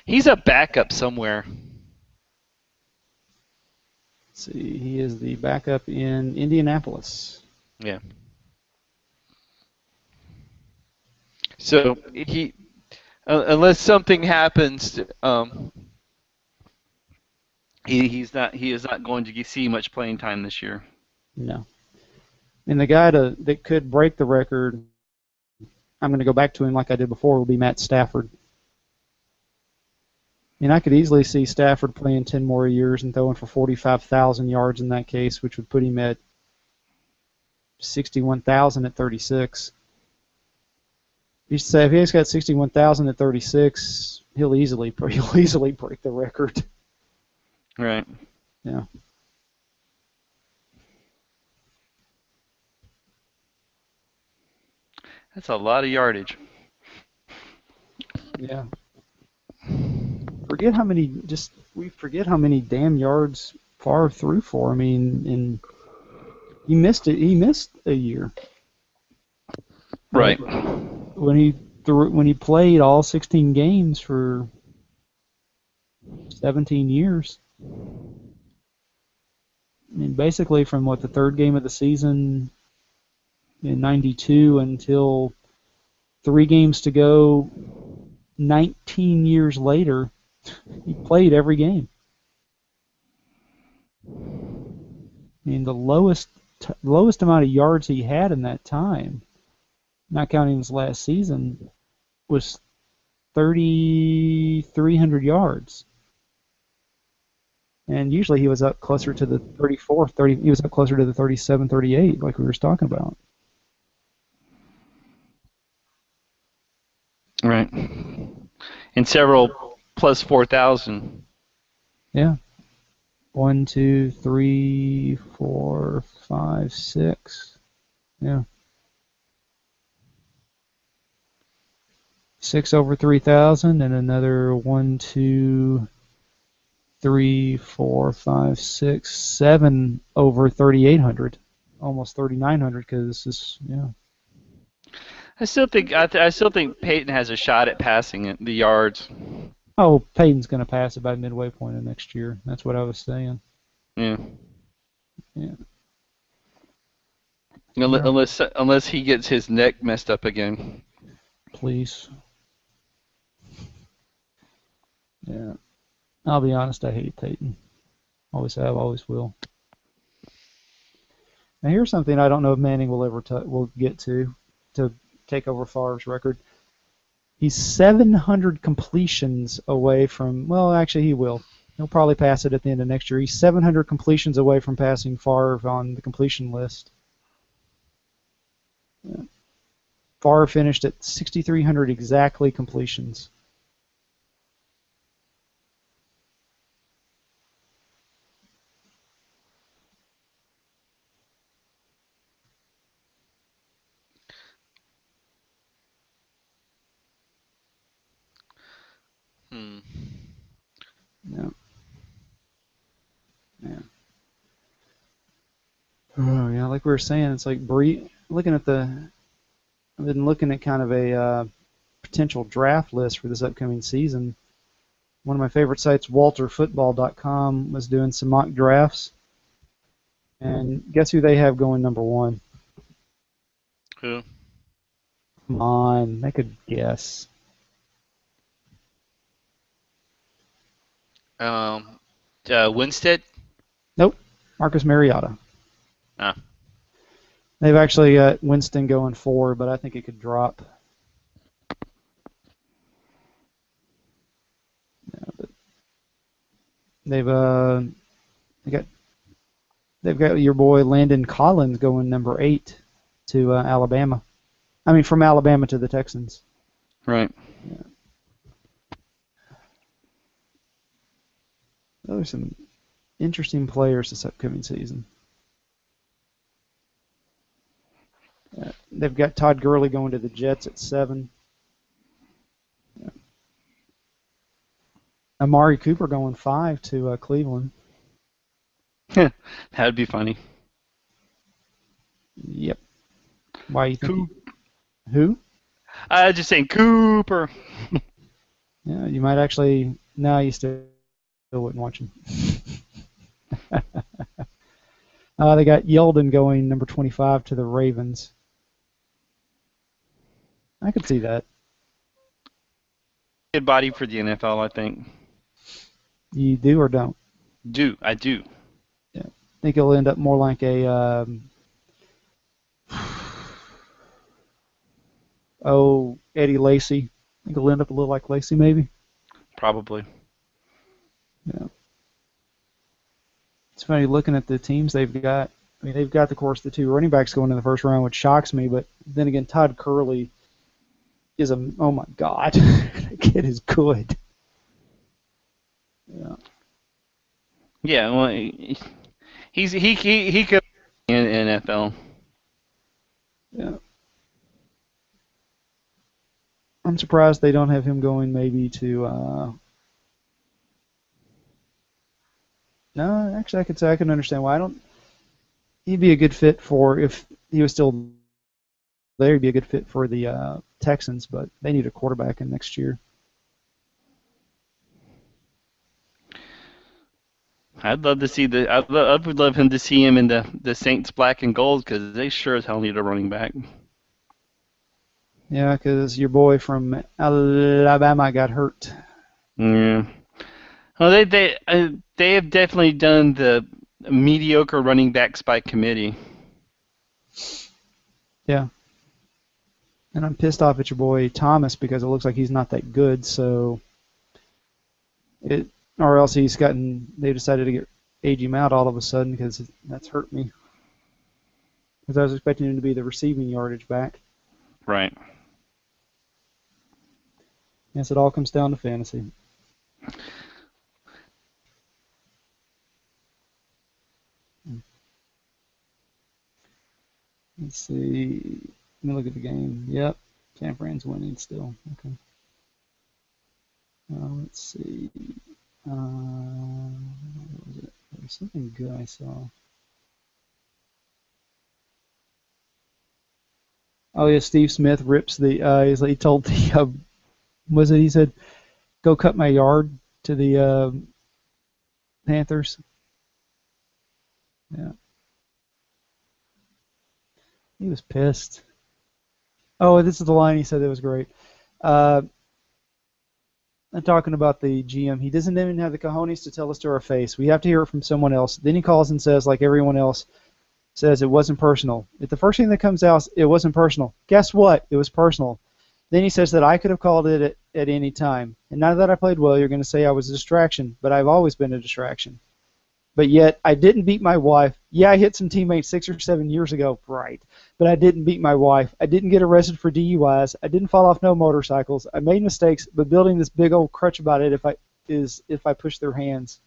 He's a backup somewhere. Let's see, he is the backup in Indianapolis. Yeah. So he, unless something happens, he is not going to see much playing time this year. No. And the guy that could break the record, I'm going to go back to him like I did before, will be Matt Stafford. I mean, I could easily see Stafford playing 10 more years and throwing for 45,000 yards in that case, which would put him at 61,000 at 36. You say if he's got 61,000 at 36, he'll easily break the record. Right. Yeah. That's a lot of yardage. Yeah. We forget how many damn yards Favre threw for. I mean, and he missed it. He missed a year. Right. When he played all 16 games for 17 years. I mean, basically from the third game of the season in '92 until 3 games to go, 19 years later, he played every game. I mean, the lowest amount of yards he had in that time, not counting his last season, was 3,300 yards. And usually he was up closer to the 34, 30. He was up closer to the 37, 38, like we were talking about. Right. And several plus 4,000. Yeah. 1, 2, 3, 4, 5, 6. Yeah. 6 over 3,000 and another 1, 2, 3, 4, 5, 6, 7 over 3,800. Almost 3,900 because this is, yeah. I still think Peyton has a shot at passing it, the yards. Oh, Peyton's going to pass it by midway point of next year. That's what I was saying. Yeah. Yeah. Unless he gets his neck messed up again. Please. Yeah. I'll be honest, I hate Peyton. Always have, always will. Now here's something I don't know if Manning will ever will get to take over Favre's record. He's 700 completions away from. Well, actually, he will. He'll probably pass it at the end of next year. He's 700 completions away from passing Favre on the completion list. Yeah. Favre finished at 6,300 exactly completions. Oh yeah, like we were saying, it's like looking at the. I've been looking at kind of a potential draft list for this upcoming season. One of my favorite sites, WalterFootball.com, was doing some mock drafts, and guess who they have going number one? Who? Come on, I could guess. Um, Winstead. Nope, Marcus Mariota. Ah, They've actually got Winston going 4, but I think it could drop. Yeah, but they've they got they've got your boy Landon Collins going number 8 to Alabama. I mean, from Alabama to the Texans. right. Yeah. Those are some interesting players this upcoming season. They've got Todd Gurley going to the Jets at 7. Yeah. Amari Cooper going 5 to Cleveland. That'd be funny. Yep. Why you think Coop. who? I was just saying Cooper. Yeah, you might actually. No, you still wouldn't watch him. They got Yeldon going number 25 to the Ravens. I could see that. Good body for the NFL, I think. You do or don't? I do. Yeah. I think he'll end up more like a Eddie Lacy. I think he'll end up a little like Lacy maybe. Probably. Yeah. It's funny looking at the teams they've got. I mean, they've got, of course, the 2 running backs going in the first round, which shocks me. But then again, Todd Gurley is oh my God, that kid is good. Yeah. Yeah. Well, he could in NFL. Yeah. I'm surprised they don't have him going maybe to. No, actually, I could say I can understand why. I don't. He'd be a good fit for if he was still there. He'd be a good fit for the Texans, but they need a quarterback in next year. I'd love to see I would love him to see him in the Saints black and gold because they sure as hell need a running back. Yeah, because your boy from Alabama got hurt. Yeah. Well, they have definitely done the mediocre running backs by committee. Yeah. And I'm pissed off at your boy Thomas because it looks like he's not that good. So it, or else they decided to age him out all of a sudden because that's hurt me. Because I was expecting him to be the receiving yardage back. Right. Yes, it all comes down to fantasy. Let's see. Let me look at the game. Yep. San Fran's winning still. Okay. Let's see. What was it? There was something good I saw. Oh yeah, Steve Smith rips the. He told the. Was it? He said, "Go cut my yard" to the Panthers. Yeah, he was pissed. Oh, this is the line he said that was great. Uh, I'm talking about the GM. He doesn't even have the cojones to tell us to our face. We have to hear it from someone else. Then he calls and says, like everyone else, says it wasn't personal. If the first thing that comes out, it wasn't personal. Guess what? It was personal. Then he says that I could have called it at any time. And now that I played well, you're going to say I was a distraction, but I've always been a distraction. But yet I didn't beat my wife. Yeah, I hit some teammates 6 or 7 years ago, right? But I didn't beat my wife. I didn't get arrested for DUIs. I didn't fall off no motorcycles. I made mistakes, but building this big old crutch about it if I push their hands.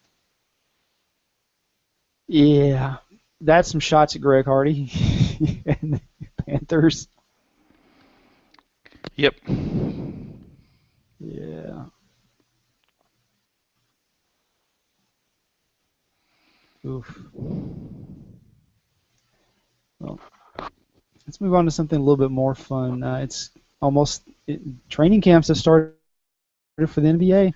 Yeah, that's some shots at Greg Hardy and the Panthers. Yep. Yeah. Oof. Let's move on to something a little bit more fun. It's almost training camps have started for the NBA.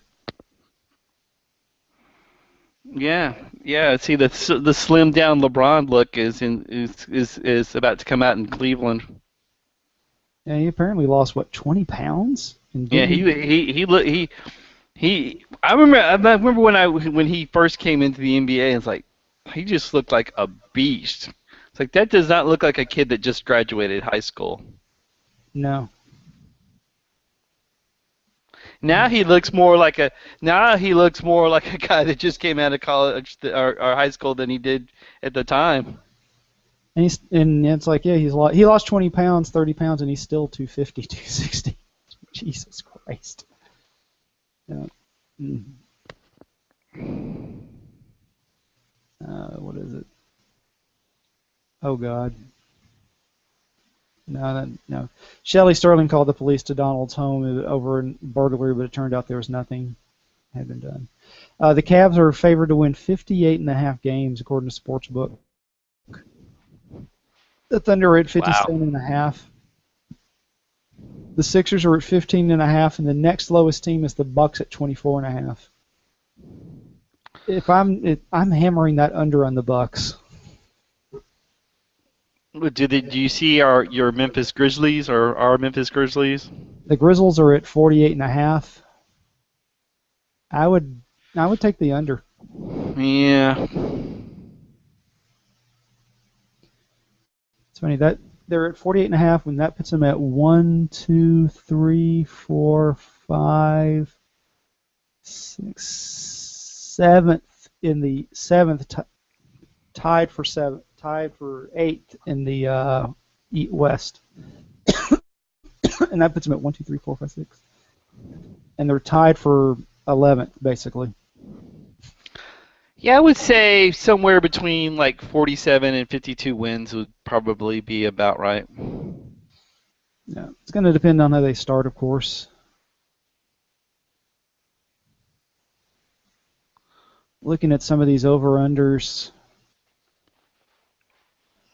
Yeah, yeah. See, the slim down LeBron look is about to come out in Cleveland. Yeah, he apparently lost what 20 pounds and Yeah, didn't. he look he. I remember when he first came into the NBA. It's like he just looked like a beast. It's like that does not look like a kid that just graduated high school. No. Now he looks more like a guy that just came out of college or high school than he did at the time. And it's like, yeah, he lost 20 pounds, 30 pounds, and he's still 250, 260. Jesus Christ. Yeah. Mm. What is it? Oh God. No. Shelley Sterling called the police to Donald's home over a burglary, but it turned out there was nothing had been done. The Cavs are favored to win 58.5 games according to Sportsbook. The Thunder are at Wow. 57.5. The Sixers are at 15.5, and the next lowest team is the Bucks at 24.5. I'm hammering that under on the Bucks. Do you see your Memphis Grizzlies or our Memphis Grizzlies? The Grizzlies are at 48.5. I would take the under. Yeah. It's funny that they're at 48.5 when that puts them at 1, 2, 3, 4, 5, 6, 7th in the tied for eighth in the West, and that puts them at 1, 2, 3, 4, 5, 6, and they're tied for 11th basically. Yeah, I would say somewhere between like 47 and 52 wins would probably be about right. Yeah, it's going to depend on how they start, of course. Looking at some of these over-unders,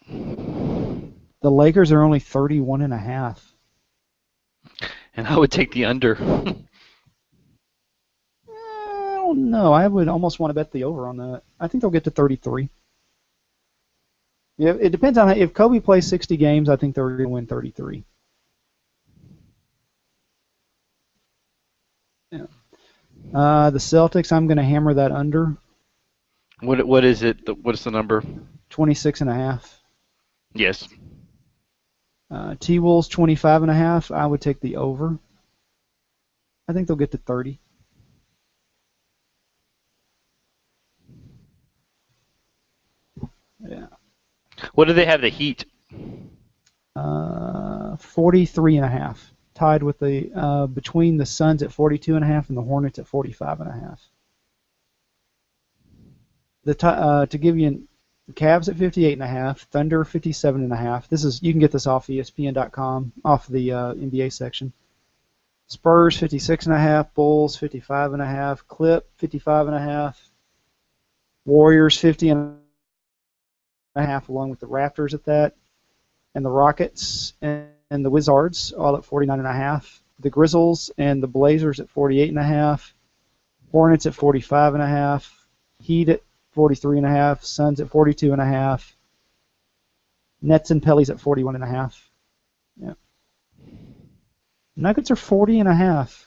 the Lakers are only 31.5. And I would take the under. I don't know. I would almost want to bet the over on that. I think they'll get to 33. Yeah, it depends on if Kobe plays 60 games. I think they're going to win 33. Yeah. The Celtics, I'm going to hammer that under What is it? What is the number? 26.5. Yes. T-Wolves 25.5. I would take the over. I think they'll get to 30. Yeah. What do they have the Heat? 43.5. Tied with the between the Suns at 42.5 and the Hornets at 45.5. To give you Cavs at 58.5, Thunder 57.5. This is you can get this off ESPN.com off the NBA section. Spurs 56.5, Bulls 55.5, Clip 55.5, Warriors 50.5, along with the Raptors at that, and the Rockets and the Wizards all at 49.5. The Grizzlies and the Blazers at 48.5, Hornets at 45.5, Heat at 43.5, Suns at 42.5, Nets and Pellies at 41.5. Yeah. Nuggets are 40.5.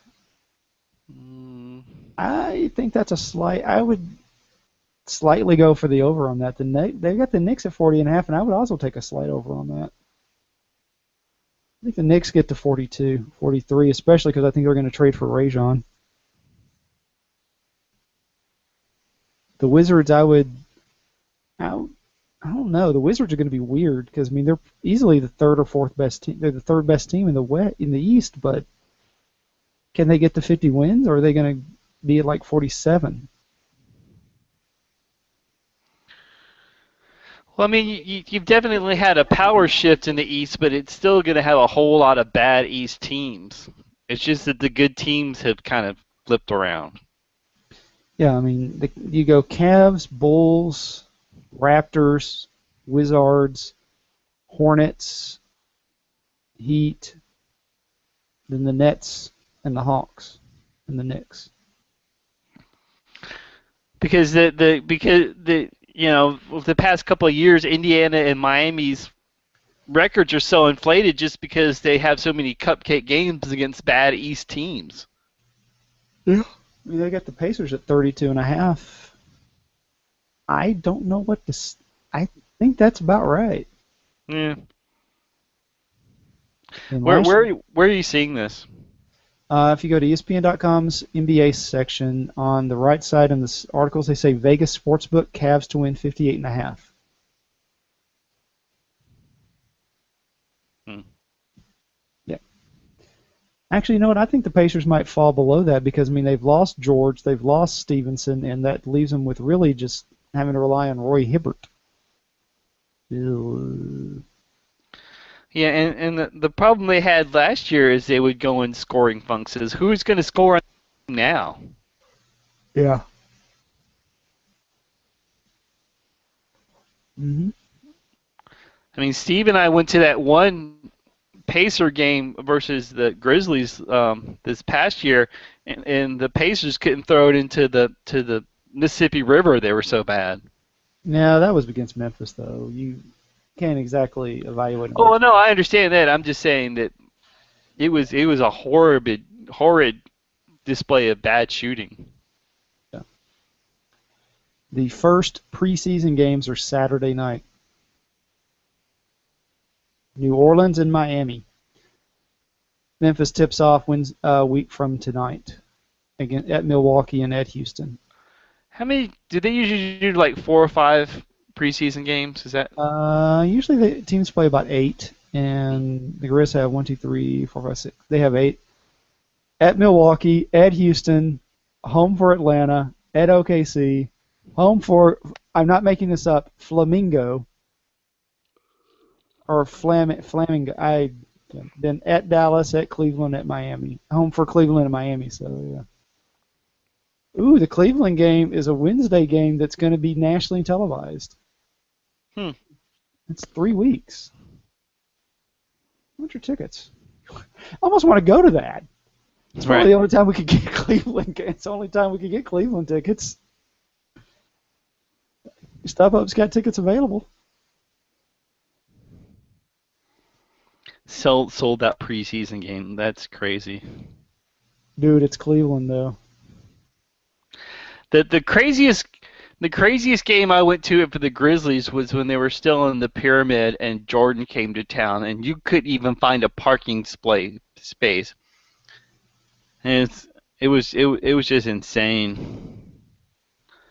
I think that's a slight. I would slightly go for the over on that. They've got the Knicks at 40.5, and I would also take a slight over on that. I think the Knicks get to 42, 43, especially because I think they're going to trade for Rajon. The Wizards, I don't know. The Wizards are going to be weird because I mean they're easily the third or fourth best team. They're the third best team in the East, but can they get to 50 wins, or are they going to be at like 47? Well, I mean, you've definitely had a power shift in the East, but it's still going to have a whole lot of bad East teams. It's just that the good teams have kind of flipped around. Yeah, I mean, you go Cavs, Bulls, Raptors, Wizards, Hornets, Heat, then the Nets, and the Hawks, and the Knicks. Because the the past couple of years, Indiana and Miami's records are so inflated just because they have so many cupcake games against bad East teams. Yeah. I mean, they got the Pacers at 32.5. I don't know what this. I think that's about right. Yeah. And Where last, where where are you seeing this? if you go to ESPN.com's NBA section, on the right side in the articles, they say Vegas Sportsbook Cavs to win 58.5. Hmm. Yeah. Actually, you know what? I think the Pacers might fall below that because, I mean, they've lost George, they've lost Stevenson, and that leaves them with really just having to rely on Roy Hibbert. Ew. Yeah, and the problem they had last year is they would go in scoring functions. Who's going to score now? Yeah. Hmm. I mean, Steve and I went to that one Pacer game versus the Grizzlies this past year, and the Pacers couldn't throw it into the Mississippi River. They were so bad. No, that was against Memphis, though. You can't exactly evaluate them Oh based. no, I understand that. I'm just saying that it was a horrid display of bad shooting. Yeah. The first preseason games are Saturday night. New Orleans and Miami. Memphis tips off a week from tonight again at Milwaukee and at Houston. How many do they usually do? Like 4 or 5 preseason games? Is that? Usually the teams play about 8, and the Grizz have 1, 2, 3, 4, 5, 6. They have 8 at Milwaukee, at Houston, home for Atlanta, at OKC, home for, I'm not making this up, Flamingo or Flamingo. Then at Dallas, at Cleveland, at Miami, home for Cleveland and Miami. So yeah. Ooh, the Cleveland game is a Wednesday game that's going to be nationally televised. Hmm. It's 3 weeks. What's your tickets? I almost want to go to that. It's probably the only time we could get Cleveland. It's the only time we could get Cleveland tickets. StubHub's got tickets available. Sold that preseason game. That's crazy. Dude, it's Cleveland though. The craziest game I went to for the Grizzlies was when they were still in the pyramid and Jordan came to town and you couldn't even find a parking space. And it was just insane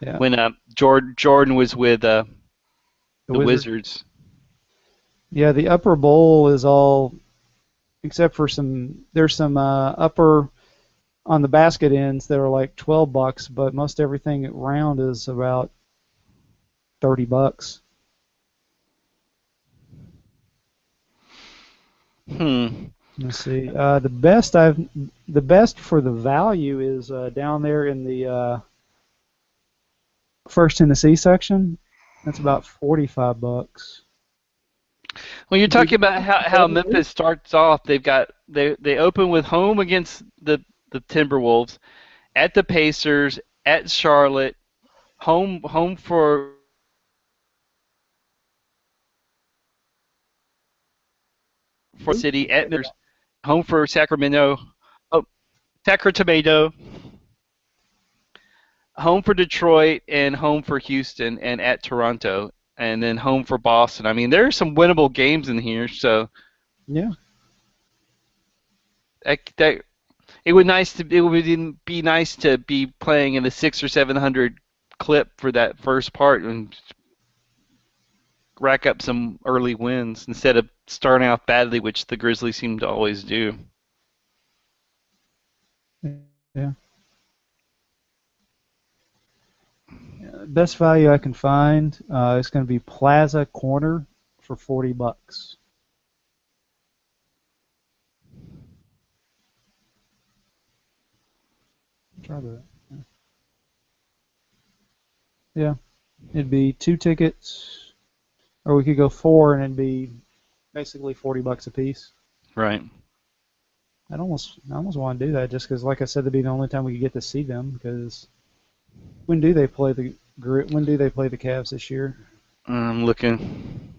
Yeah, when Jordan was with the the Wizards. Wizards. Yeah, the upper bowl is all except for there's some upper on the basket ends that are like $12, but most everything around is about $30. Hmm. Let's see. The best for the value is down there in the First Tennessee section. That's about $45. Well, you're The talking about how Memphis starts off. They open with home against the Timberwolves, at the Pacers, at Charlotte, home for City, at home for Sacramento, oh, Sacramento, home for Detroit, and home for Houston, and at Toronto, and then home for Boston. I mean, there are some winnable games in here, so Yeah. that it would be nice to be playing in the 600 or 700 clip for that first part and rack up some early wins instead of starting off badly, which the Grizzlies seem to always do. Yeah. Best value I can find is going to be Plaza Corner for $40. Try that. Yeah, it'd be 2 tickets, or we could go 4, and it'd be basically $40 a piece. Right. I almost want to do that just because, like I said, that'd be the only time we could get to see them. Because when do they play the Cavs this year? I'm looking.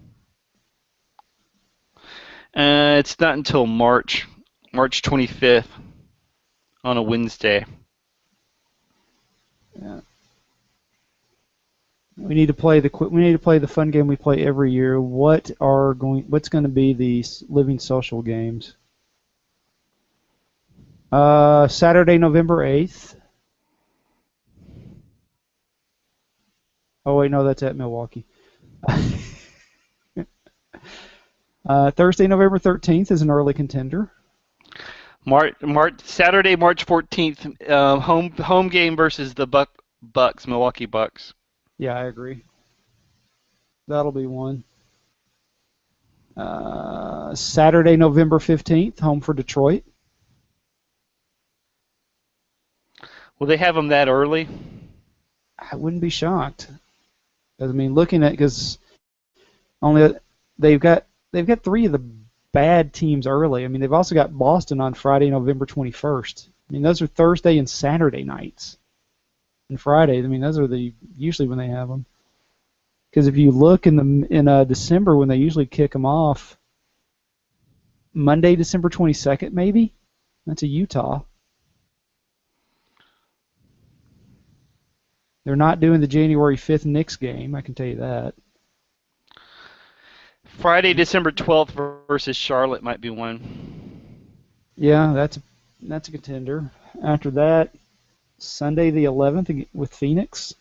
It's not until March 25th on a Wednesday. Yeah. We need to play the fun game we play every year. What's going to be the living social games? Saturday, November 8th. Oh wait, no, that's at Milwaukee. Thursday, November 13th is an early contender. Saturday, March 14th, home game versus the Bucks, Milwaukee Bucks. Yeah, I agree. That'll be one. Saturday, November 15th, home for Detroit. Will they have them that early? I wouldn't be shocked. I mean, looking at because only they've got three of the bad teams early. I mean, they've also got Boston on Friday, November 21st. I mean, those are Thursday and Saturday nights. And Friday, I mean, those are usually when they have them. Because if you look in December when they usually kick them off, Monday, December 22nd, maybe that's a Utah. They're not doing the January 5th Knicks game, I can tell you that. Friday, December 12th versus Charlotte might be one. Yeah, that's a contender. After that, Sunday the 11th with Phoenix.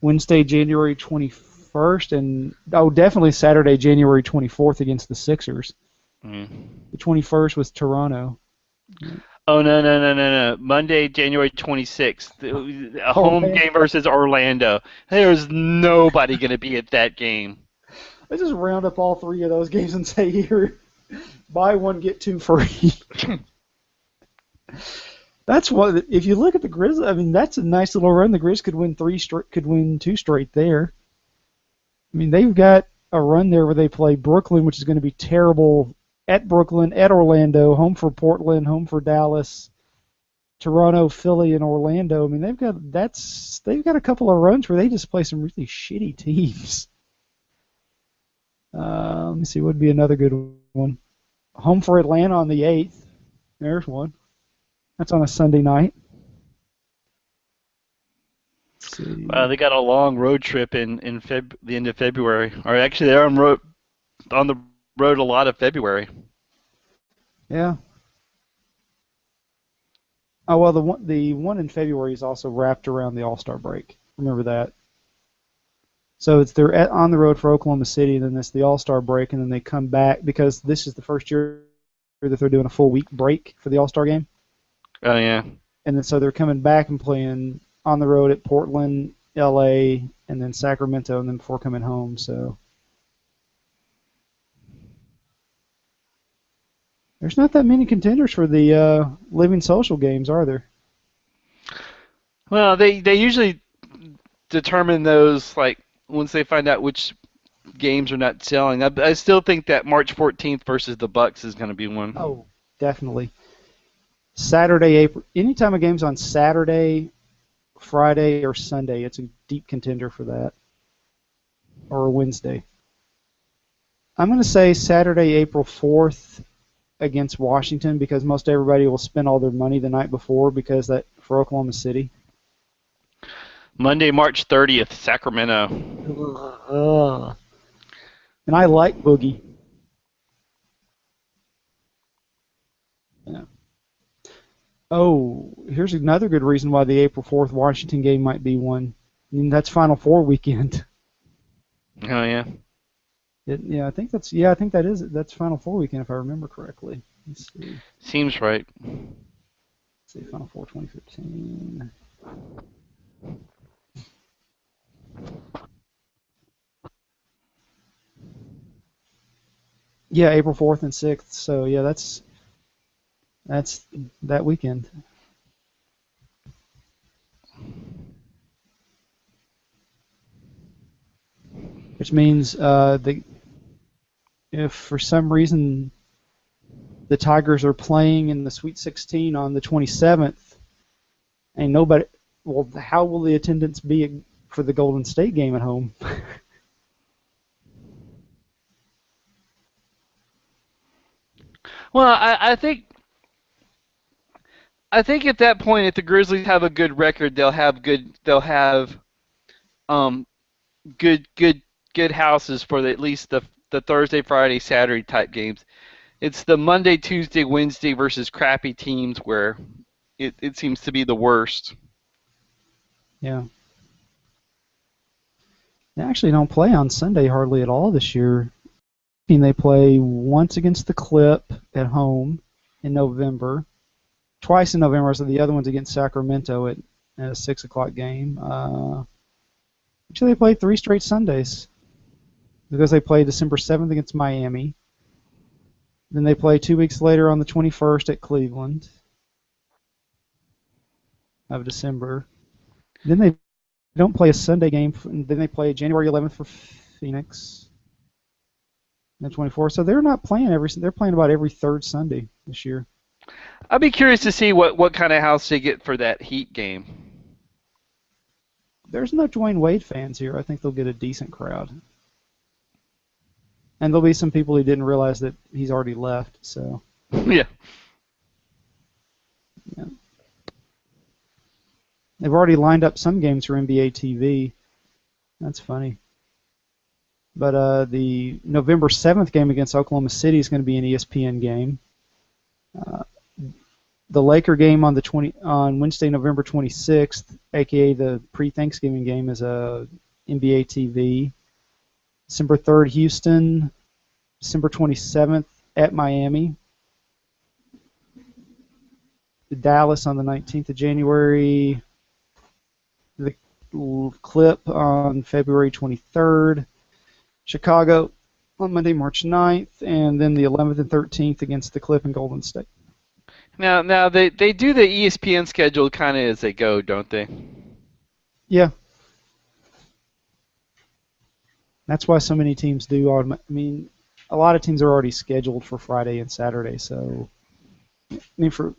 Wednesday, January 21st, and definitely Saturday, January 24th against the Sixers. Mm. The 21st was Toronto. Oh, no. Monday, January 26th. A home man. game versus Orlando. There's nobody going to be at that game. Let's just round up all three of those games and say here, buy one, get two free. That's what. If you look at the Grizzlies, I mean, that's a nice little run. The Grizz could win two straight there. I mean, they've got a run there where they play Brooklyn, which is going to be terrible, at Brooklyn, at Orlando, home for Portland, home for Dallas, Toronto, Philly, and Orlando. I mean, they've got a couple of runs where they just play some really shitty teams. Let me see, what would be another good one? Home for Atlanta on the 8th. There's one. That's on a Sunday night. Let's see. They got a long road trip in the end of February. Or actually, they're on the road a lot of February. Yeah. Oh well, the one in February is also wrapped around the All-Star break. Remember that. So they're on the road for Oklahoma City, and then it's the All-Star break, and then they come back because this is the first year that they're doing a full week break for the All-Star game. Oh yeah. And then so they're coming back and playing on the road at Portland, LA, and then Sacramento, and then before coming home. So there's not that many contenders for the living social games, are there? Well, they usually determine those like once they find out which games are not selling. I still think that March 14th versus the Bucks is going to be one. Oh, definitely. Saturday, April. Anytime a game's on Saturday, Friday, or Sunday, it's a deep contender for that. Or a Wednesday. I'm going to say Saturday, April 4th against Washington because most everybody will spend all their money the night before because that for Oklahoma City. Monday, March 30th, Sacramento. And I like Boogie. Yeah. Oh, here's another good reason why the April 4th Washington game might be one. I mean, that's Final Four weekend. Oh yeah. I think that's Final Four weekend if I remember correctly. Let's see. Seems right. Let's see, Final Four 2015. Yeah, April 4th and 6th. So yeah, that's that weekend. which means if for some reason the Tigers are playing in the Sweet 16 on the 27th, and nobody, well, how will the attendance be for the Golden State game at home? Well, I think at that point, if the Grizzlies have a good record, they'll have um good good good houses for at least the Thursday, Friday, Saturday type games. It's the Monday, Tuesday, Wednesday versus crappy teams where it seems to be the worst. Yeah. They actually don't play on Sunday hardly at all this year. They play once against the Clip at home in November, twice in November, so the other one's against Sacramento at a 6 o'clock game. Actually, they play 3 straight Sundays because they play December 7th against Miami. Then they play 2 weeks later on the 21st at Cleveland of December. Then they don't play a Sunday game. Then they play January 11th for Phoenix. The 24th. So they're not playing they're playing about every third Sunday this year. I'd be curious to see what kind of house they get for that Heat game. There's no Dwayne Wade fans here. I think they'll get a decent crowd. And there'll be some people who didn't realize that he's already left. So Yeah. yeah. They've already lined up some games for NBA TV. That's funny. But the November 7th game against Oklahoma City is going to be an ESPN game. Uh, the Laker game on Wednesday, November 26th, aka the pre-Thanksgiving game, is a NBA TV. December 3rd, Houston. December 27th at Miami. Dallas on the 19th of January. The Clip on February 23rd. Chicago on Monday, March 9th, and then the 11th and 13th against the Clip and Golden State. Now they do the ESPN schedule kind of as they go, don't they? Yeah. That's why so many teams do. I mean, a lot of teams are already scheduled for Friday and Saturday. So, I mean, for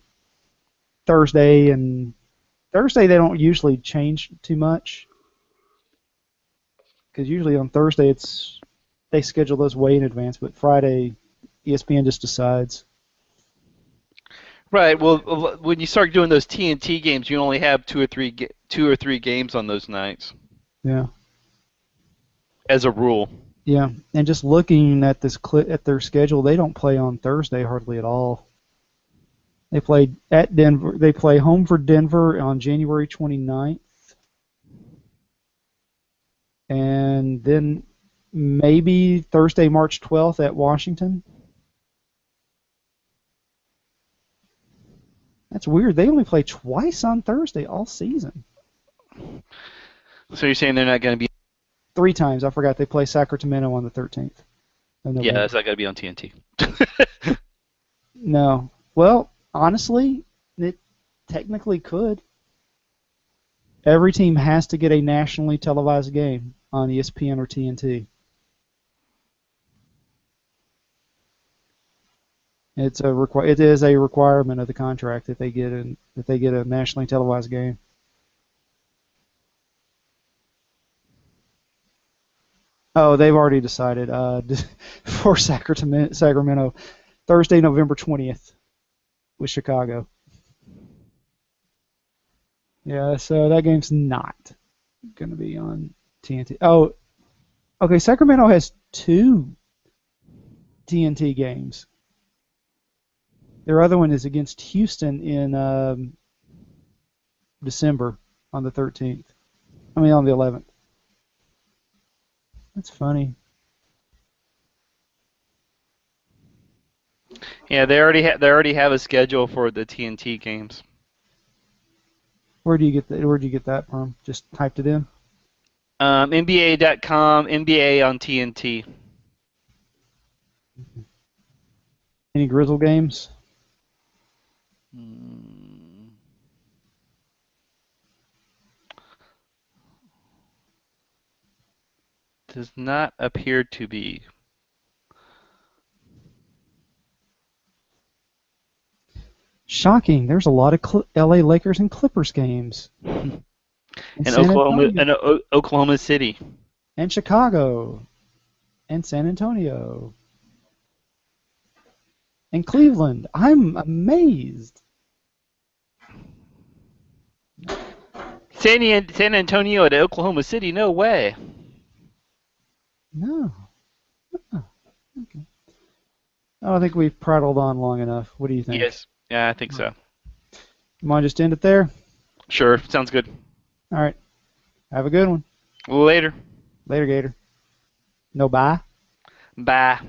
Thursday they don't usually change too much because usually on Thursday they schedule those way in advance, but Friday ESPN just decides. Right. Well, when you start doing those TNT games, you only have two or three games on those nights, Yeah. as a rule. Yeah, and just looking at at their schedule, they don't play on Thursday hardly at all. They play at Denver. They play home for Denver on January 29th, and then maybe Thursday, March 12th at Washington. That's weird. They only play twice on Thursday all season. So you're saying they're not going to be? 3 times. I forgot they play Sacramento on the 13th of Yeah, November. that's not going to be on TNT. No. Well, honestly, it technically could. Every team has to get a nationally televised game on ESPN or TNT. It is a requirement of the contract that they get a nationally televised game. Oh, they've already decided for Sacramento, Thursday, November 20th with Chicago. Yeah, so that game's not going to be on TNT. Oh, okay. Sacramento has 2 TNT games. Their other one is against Houston in December on the 13th. I mean, on the 11th. That's funny. Yeah, they already have a schedule for the TNT games. Where do you get that from? Just typed it in. NBA.com, NBA on TNT. Any Grizzle games? Does not appear to be. Shocking. There's a lot of LA Lakers and Clippers games. And And San Antonio. Oklahoma City. And Chicago. And San Antonio. And Cleveland. I'm amazed. San Antonio to Oklahoma City? No way. No. Okay. I think we've prattled on long enough. What do you think? Yes. Yeah, I think so. Come on, just end it there? Sure. Sounds good. All right. Have a good one. Later. Later, Gator. No bye? Bye.